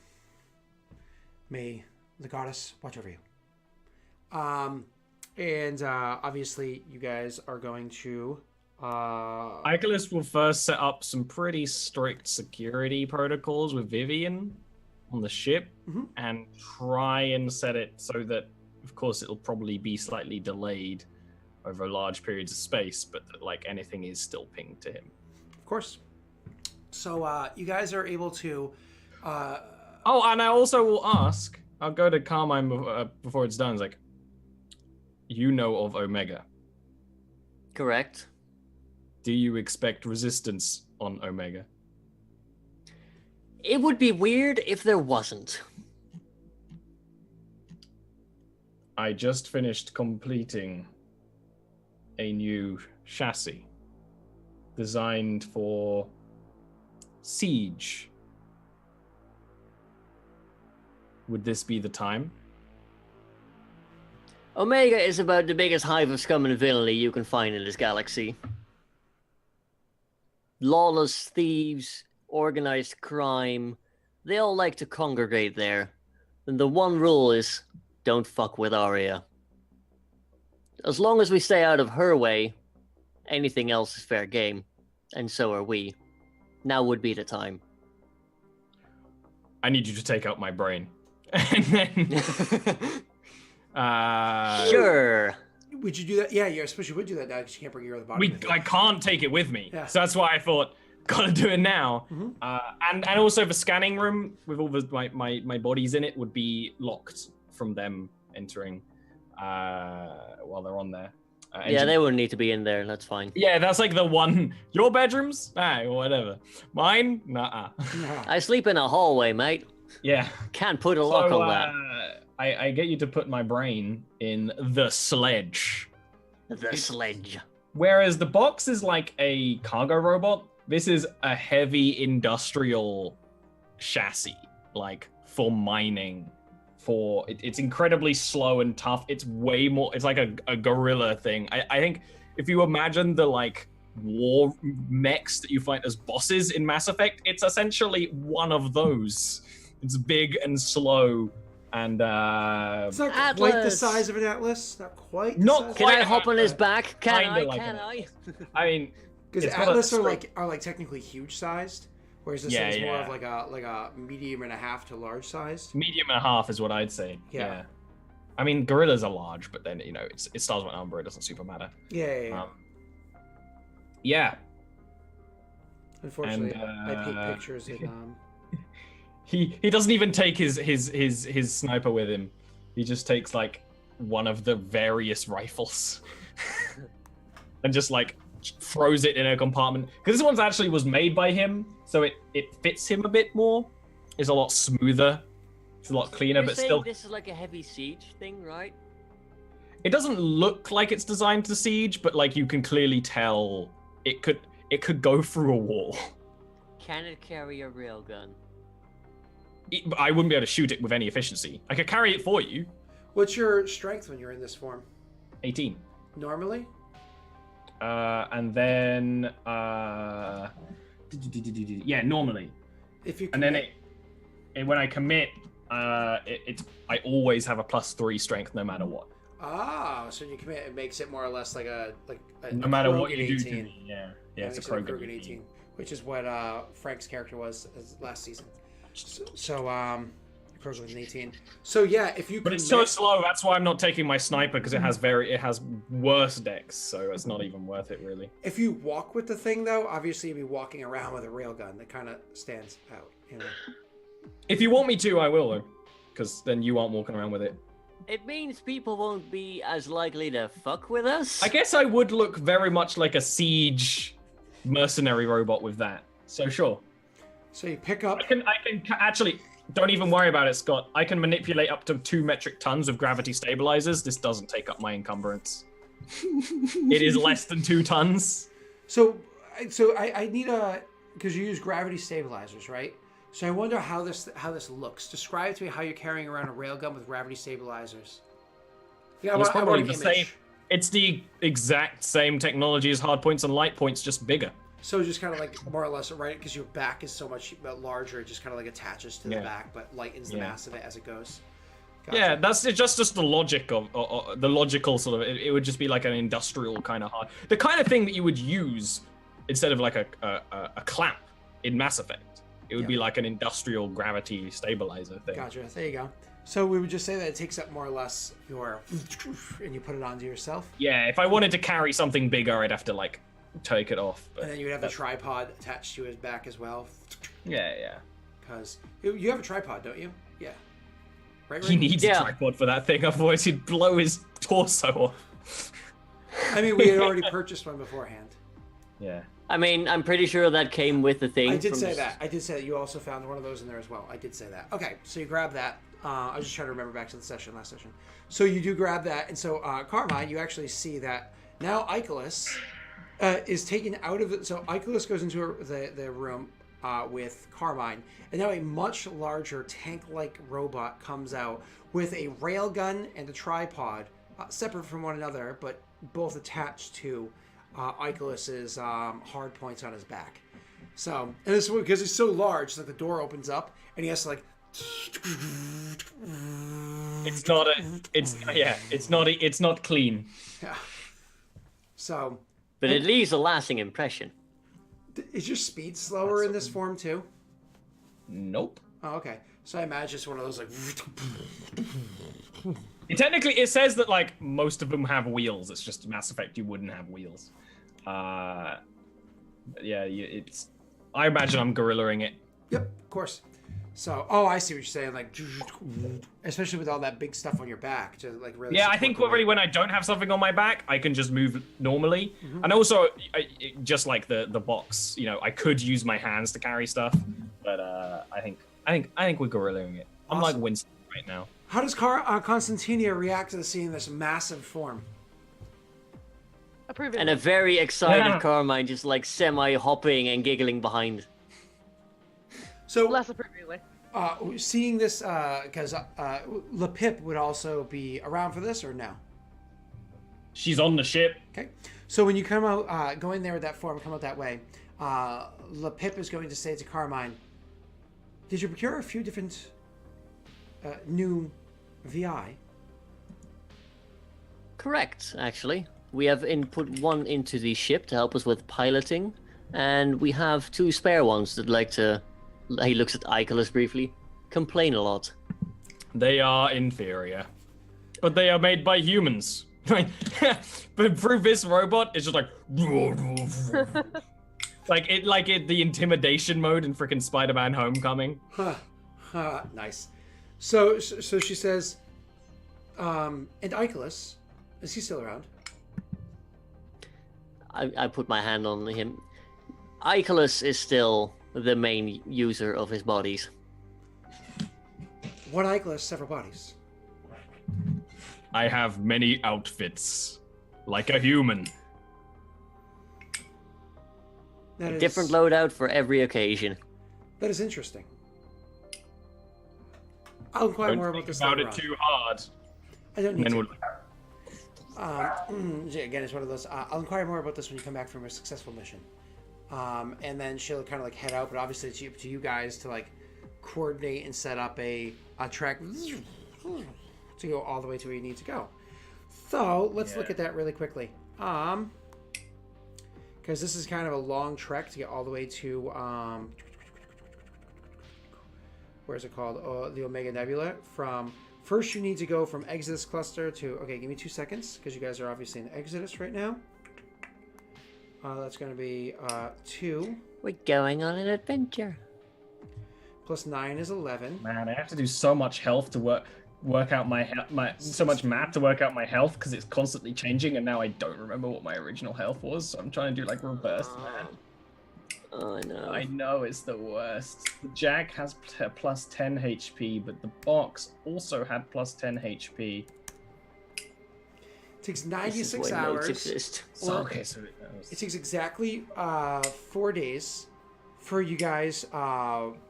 may the goddess watch over you. And obviously you guys are going to...
Icarus will first set up some pretty strict security protocols with Vivian on the ship and try and set it so that, of course, it'll probably be slightly delayed over large periods of space, but that, like, anything is still pinged to him.
Of course. So you guys are able to...
Oh, and I also will ask, I'll go to Carmine before it's done. It's like, you know of Omega.
Correct.
Do you expect resistance on Omega?
It would be weird if there wasn't.
I just finished completing a new chassis designed for siege. Would this be the time?
Omega is about the biggest hive of scum and villainy you can find in this galaxy. Lawless thieves, organized crime, they all like to congregate there. And the one rule is, don't fuck with Arya. As long as we stay out of her way, anything else is fair game. And so are we. Now would be the time.
I need you to take out my brain. And then...
Sure.
Would you do that? Yeah, I suppose you would do that now because you can't bring your other body with you.
I can't take it with me.
Yeah.
So that's why I thought, gotta do it now. And also the scanning room with all the my bodies in it would be locked from them entering while they're on there.
Yeah, they wouldn't need to be in there. That's fine.
Yeah, that's like the one. Your bedrooms? Whatever. Mine? Nah.
I sleep in a hallway, mate.
Yeah.
Can't put a lock on that.
I get you to put my brain in the sledge.
The sledge.
Whereas the box is like a cargo robot, this is a heavy industrial chassis, like for mining. It's incredibly slow and tough. It's way more. It's like a gorilla thing. I think if you imagine the like war mechs that you fight as bosses in Mass Effect, it's essentially one of those. It's big and slow. And
it's not quite the size of an Atlas. Not quite.
Can I hop on his back? Can I?
I mean,
because Atlas are like technically huge sized, whereas this thing's more of like a medium and a half to large sized.
Medium and a half is what I'd say. Yeah. I mean, gorillas are large, but then it stars with number. It doesn't super matter. Yeah.
Unfortunately, I paint pictures in.
He doesn't even take his sniper with him. He just takes like one of the various rifles and just like throws it in a compartment. Because this one's actually was made by him, so it fits him a bit more. It's a lot smoother. It's a lot cleaner, but still.
This is like a heavy siege thing, right?
It doesn't look like it's designed to siege, but like you can clearly tell it could go through a wall.
Can it carry a railgun?
I wouldn't be able to shoot it with any efficiency. I could carry it for you.
What's your strength when you're in this form?
18.
Normally?
And then yeah, normally.
If you
commit. And then when I commit, I always have a +3 strength no matter what.
Ah, so when you commit, it makes it more or less like a
no matter what you do
18.
to me. Yeah, it's a Krogan 18,
which is what Frank's character was last season. So Krogan 18. So yeah, if you.
But it's so slow. That's why I'm not taking my sniper because it has worse decks, so it's not even worth it really.
If you walk with the thing though, obviously you'd be walking around with a railgun that kind of stands out. You know.
If you want me to, I will though, because then you aren't walking around with it.
It means people won't be as likely to fuck with us.
I guess I would look very much like a siege mercenary robot with that. So sure.
So you pick up.
I can actually. Don't even worry about it, Scott. I can manipulate up to 2 metric tons of gravity stabilizers. This doesn't take up my encumbrance. It is less than 2 tons.
So I need because you use gravity stabilizers, right? So I wonder how this looks. Describe to me how you're carrying around a railgun with gravity stabilizers. Yeah,
It's probably the same. It's the exact same technology as hard points and light points, just bigger.
So just kind of like more or less, right? Because your back is so much larger, it just kind of like attaches to the back, but lightens the mass of it as it goes. Gotcha.
Yeah, that's just the logic of the logical sort of. It would just be like an industrial kind of hard, the kind of thing that you would use instead of like a clamp in Mass Effect. It would be like an industrial gravity stabilizer thing.
Gotcha. There you go. So we would just say that it takes up more or less your, and you put it onto yourself.
Yeah, if I wanted to carry something bigger, I'd have to like take it off. But
and then you would have the tripod attached to his back as well.
Yeah.
Because you have a tripod, don't you? Yeah. Right.
He needs a tripod for that thing, otherwise he'd blow his torso off.
I mean, we had already purchased one beforehand.
Yeah.
I mean, I'm pretty sure that came with the thing.
I did say that. You also found one of those in there as well. I did say that. Okay, so you grab that. I was just trying to remember back to the last session. So you do grab that, and so Carmine, you actually see that now Icarus is taken out of it. So Icarus goes into the room with Carmine, and now a much larger tank-like robot comes out with a railgun and a tripod, separate from one another, but both attached to Icarus's hard points on his back. So, and this because he's so large that the door opens up, and he has to like.
It's not clean.
Yeah. So.
But it leaves a lasting impression.
Is your speed slower in this form too?
Nope.
Oh, okay. So I imagine it's one of those like.
Technically, it says that like most of them have wheels. It's just Mass Effect you wouldn't have wheels. It's. I imagine I'm gorillaing it.
Yep, of course. So, I see what you're saying. Like, especially with all that big stuff on your back to like really.
Yeah, I think really when I don't have something on my back, I can just move normally. And also, just like the box, I could use my hands to carry stuff, but I think we're gorillaing it. I'm like Winston right now.
How does Constantinia react to seeing this massive form?
Approvingly.
And a very excited Carmine just like semi-hopping and giggling behind.
So
less approvingly.
Seeing this, because Le Pip would also be around for this, or no?
She's on the ship.
Okay. So when you come out, go in there with that form, come out that way. Le Pip is going to say to Carmine, "Did you procure a few different new VI?"
Correct, actually. We have put one into the ship to help us with piloting, and we have 2 spare ones that like to. He looks at Icarus briefly. Complain a lot.
They are inferior, but they are made by humans. But through this robot, it's just like the intimidation mode in freaking Spider-Man: Homecoming.
Nice. So she says, and Icarus, is he still around?
I put my hand on him. Icarus is still the main user of his bodies.
What Icarus several bodies?
I have many outfits, like a human.
A different loadout for every occasion.
That is interesting. I'll inquire more about this later on.
Don't think about it too hard.
I don't need to. Again, it's one of those. I'll inquire more about this when you come back from a successful mission. And then she'll kind of like head out, but obviously it's up to you guys to like coordinate and set up a track to go all the way to where you need to go. So let's look at that really quickly. Because this is kind of a long trek to get all the way to where's it called? The Omega Nebula. From first, you need to go from Exodus cluster to. Okay, give me 2 seconds because you guys are obviously in Exodus right now. That's going to be 2.
We're going on an adventure.
Plus 9 is 11.
Man, I have to do so much health to work out my so much math to work out my health because it's constantly changing, and now I don't remember what my original health was. So I'm trying to do like reverse math.
Oh no.
I know it's the worst. The Jag has plus 10 HP, but the box also had plus 10 HP.
Takes
This is
96
why
hours.
notes exist.
So, okay, so
It takes exactly 4 days for you guys.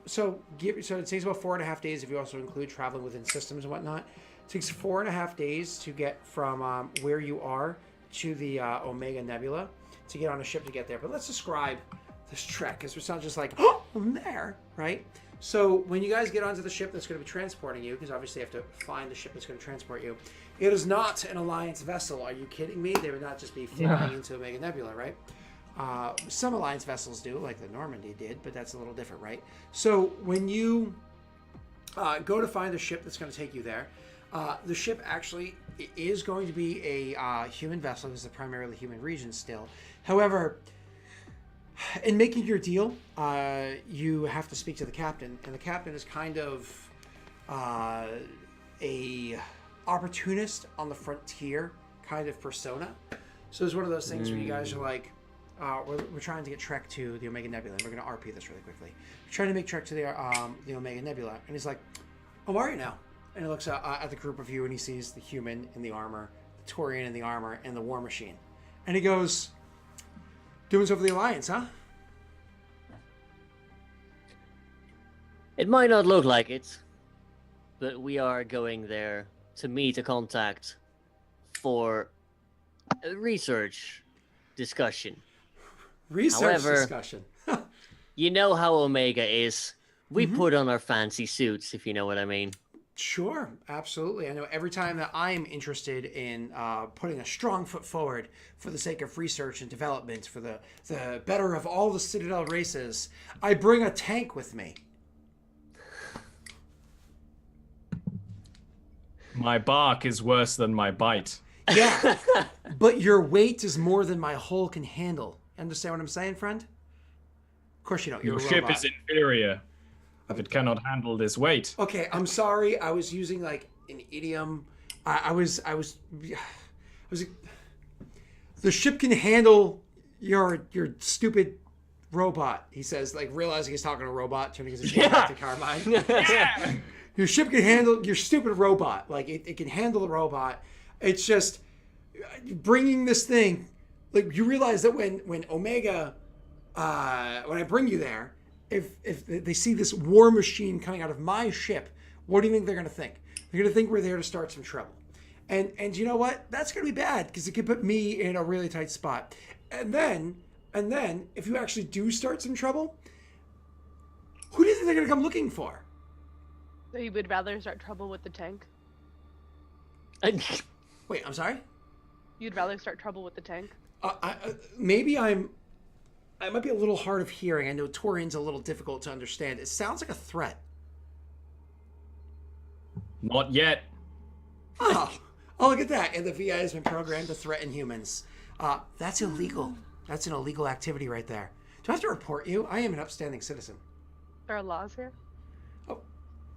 So it takes about 4.5 days if you also include traveling within systems and whatnot. It takes 4.5 days to get from where you are to the Omega Nebula to get on a ship to get there. But let's describe this trek, because it's not just like, oh, I'm there, right? So when you guys get onto the ship that's going to be transporting you, because obviously you have to find the ship that's going to transport you, it is not an Alliance vessel. Are you kidding me? They would not just be flying into Omega Nebula, right? Some Alliance vessels do, like the Normandy did, but that's a little different, right? So when you go to find the ship that's going to take you there, the ship actually is going to be a human vessel. This is a primarily human region still. However, in making your deal, you have to speak to the captain, and the captain is kind of a opportunist on the frontier kind of persona. So it's one of those things where you guys are like, we're trying to get Trek to the Omega Nebula, and we're going to RP this really quickly. We're trying to make Trek to the Omega Nebula, and he's like, "Oh, are you now?" And he looks at the group of you, and he sees the human in the armor, the Taurian in the armor, and the War Machine, and he goes, "Doing so for the Alliance, huh?"
It might not look like it, but we are going there to meet a contact for a research discussion.
Research
However,
discussion.
You know how Omega is. We put on our fancy suits, if you know what I mean.
Sure, absolutely. I know every time that I'm interested in putting a strong foot forward for the sake of research and development for the better of all the Citadel races, I bring a tank with me.
my bark is worse than my bite.
Yeah, but your weight is more than my hull can handle. Understand what I'm saying, friend? Of course you don't. You're
Your
a
ship
robot.
is inferior if it cannot handle this weight.
Okay, I'm sorry. I was using like an idiom. I was. The ship can handle your stupid robot. He says, like realizing he's talking to a robot, turning his attention back to Carmine.
Yeah.
Your ship can handle your stupid robot. Like it can handle the robot. It's just bringing this thing. Like you realize that when Omega, when I bring you there, if they see this war machine coming out of my ship, what do you think they're going to think? They're going to think we're there to start some trouble. And you know what? That's going to be bad because it could put me in a really tight spot. And then if you actually do start some trouble, who do you think they're going to come looking for?
So you would rather start trouble with the tank?
Wait, I'm sorry?
You'd rather start trouble with the tank?
Maybe I might be a little hard of hearing. I know Torian's a little difficult to understand. It sounds like a threat.
Not yet.
Oh, look at that. And the VI has been programmed to threaten humans. That's illegal. That's an illegal activity right there. Do I have to report you? I am an upstanding citizen.
There are laws here?
Oh,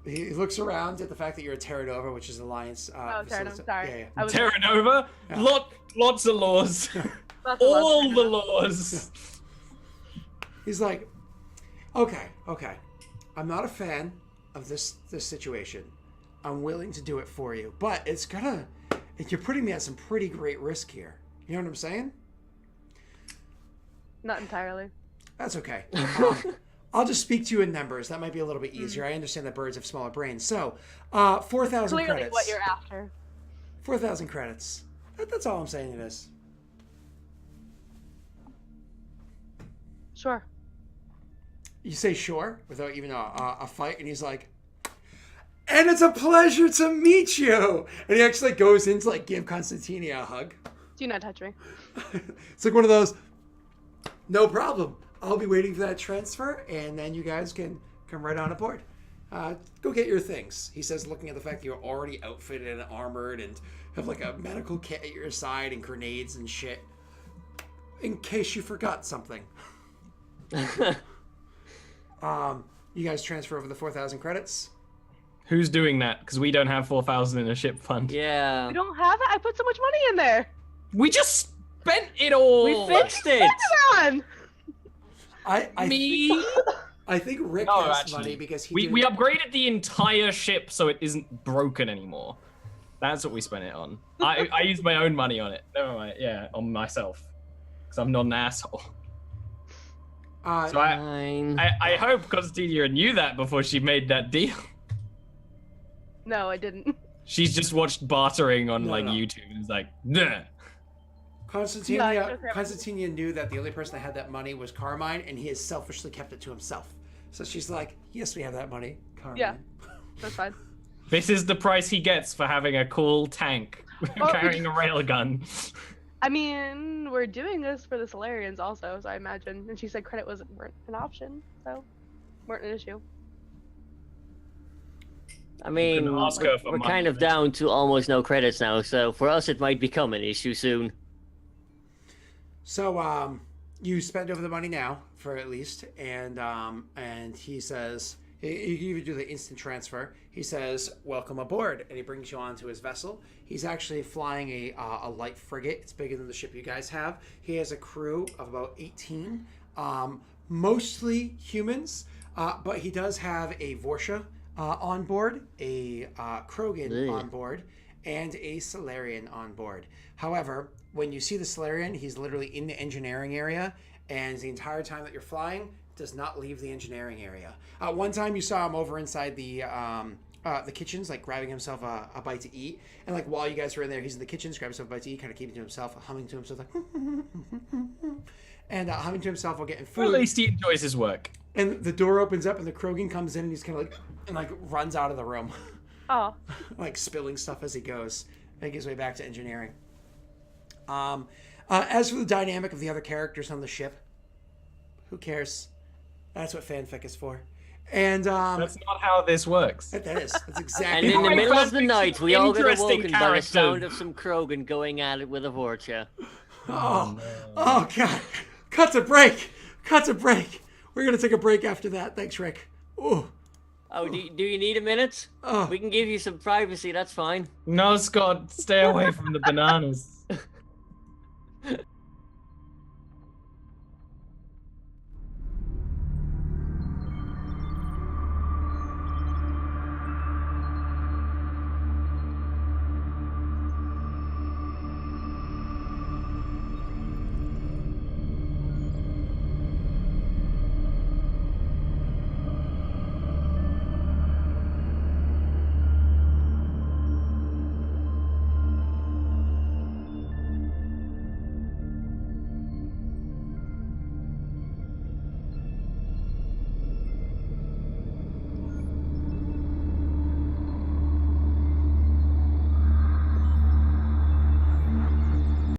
he looks around at the fact that you're a Terra Nova, which is Alliance.
Oh, Terra Nova, sorry.
Yeah.
I was
Terra Nova,
Yeah.
lots of laws.
Lots of
All
laws.
the laws.
He's like, okay. I'm not a fan of this situation. I'm willing to do it for you, but you're putting me at some pretty great risk here. You know what I'm saying?
Not entirely.
That's okay. I'll just speak to you in numbers. That might be a little bit easier. I understand that birds have smaller brains. So, 4,000
Clearly
credits.
what you're after.
4,000 credits. That's all I'm saying it is.
Sure.
You say sure without even a fight, and he's like, and it's a pleasure to meet you. And he actually goes in to like give Constantini a hug.
Do not touch me.
It's like one of those, no problem. I'll be waiting for that transfer, and then you guys can come right on aboard. Go get your things, he says, looking at the fact that you're already outfitted and armored and have like a medical kit at your side and grenades and shit. In case you forgot something. You guys transfer over the 4,000 credits?
Who's doing that? Because we don't have 4,000 in a ship fund.
Yeah.
We don't have it? I put so much money in there.
We just spent it all.
We fixed it.
Come on.
Me?
I think Rick
No,
has
actually,
money because he
we upgraded the entire ship so it isn't broken anymore. That's what we spent it on. I used my own money on it. Never mind. Yeah, on myself. Because I'm not an asshole. So
Fine.
I hope Constantinia knew that before she made that deal.
No, I didn't.
She's just watched bartering on
No.
YouTube and is like, nah.
Constantinia knew that the only person that had that money was Carmine, and he has selfishly kept it to himself. So she's like, yes, we have that money, Carmine.
Yeah, that's fine.
This is the price he gets for having a cool tank carrying a railgun.
I mean, we're doing this for the Solarians also, so I imagine. And she said credit weren't an option, so weren't an issue.
I mean,
ask her for
we're
money,
kind of
but-
down to almost no credits now, so for us it might become an issue soon.
So you spend over the money now, for at least, and he says, you can even do the instant transfer. He says, welcome aboard, and he brings you onto his vessel. He's actually flying a light frigate. It's bigger than the ship you guys have. He has a crew of about 18, mostly humans, but he does have a Vorsha on board, a Krogan on board, and a Solarian on board. However, when you see the Solarian, he's literally in the engineering area, and the entire time that you're flying, does not leave the engineering area. One time you saw him over inside the kitchens, like grabbing himself a bite to eat, and like while you guys were in there, he's in the kitchens, grabbing himself a bite to eat, kind of keeping to himself, humming to himself, like, and humming to himself while getting food.
Well, at least he enjoys his work.
And the door opens up, and the Krogan comes in, and he's kind of like runs out of the room,
Oh,
like spilling stuff as he goes, make his way back to engineering. As for the dynamic of the other characters on the ship, who cares? That's what fanfic is for. And
That's not how this works.
that is. That's
And
exactly.
in the
my
middle of the
fanfic's
night, we all get
interesting
awoken by the
characters.
sound of some Krogan going at it with a Vorcha.
Oh God! Cut to break. Cut to break. We're gonna take a break after that. Thanks, Rick. Ooh.
Oh, do you need a minute?
Oh.
We can give you some privacy, that's fine.
No, Scott, stay away from the bananas.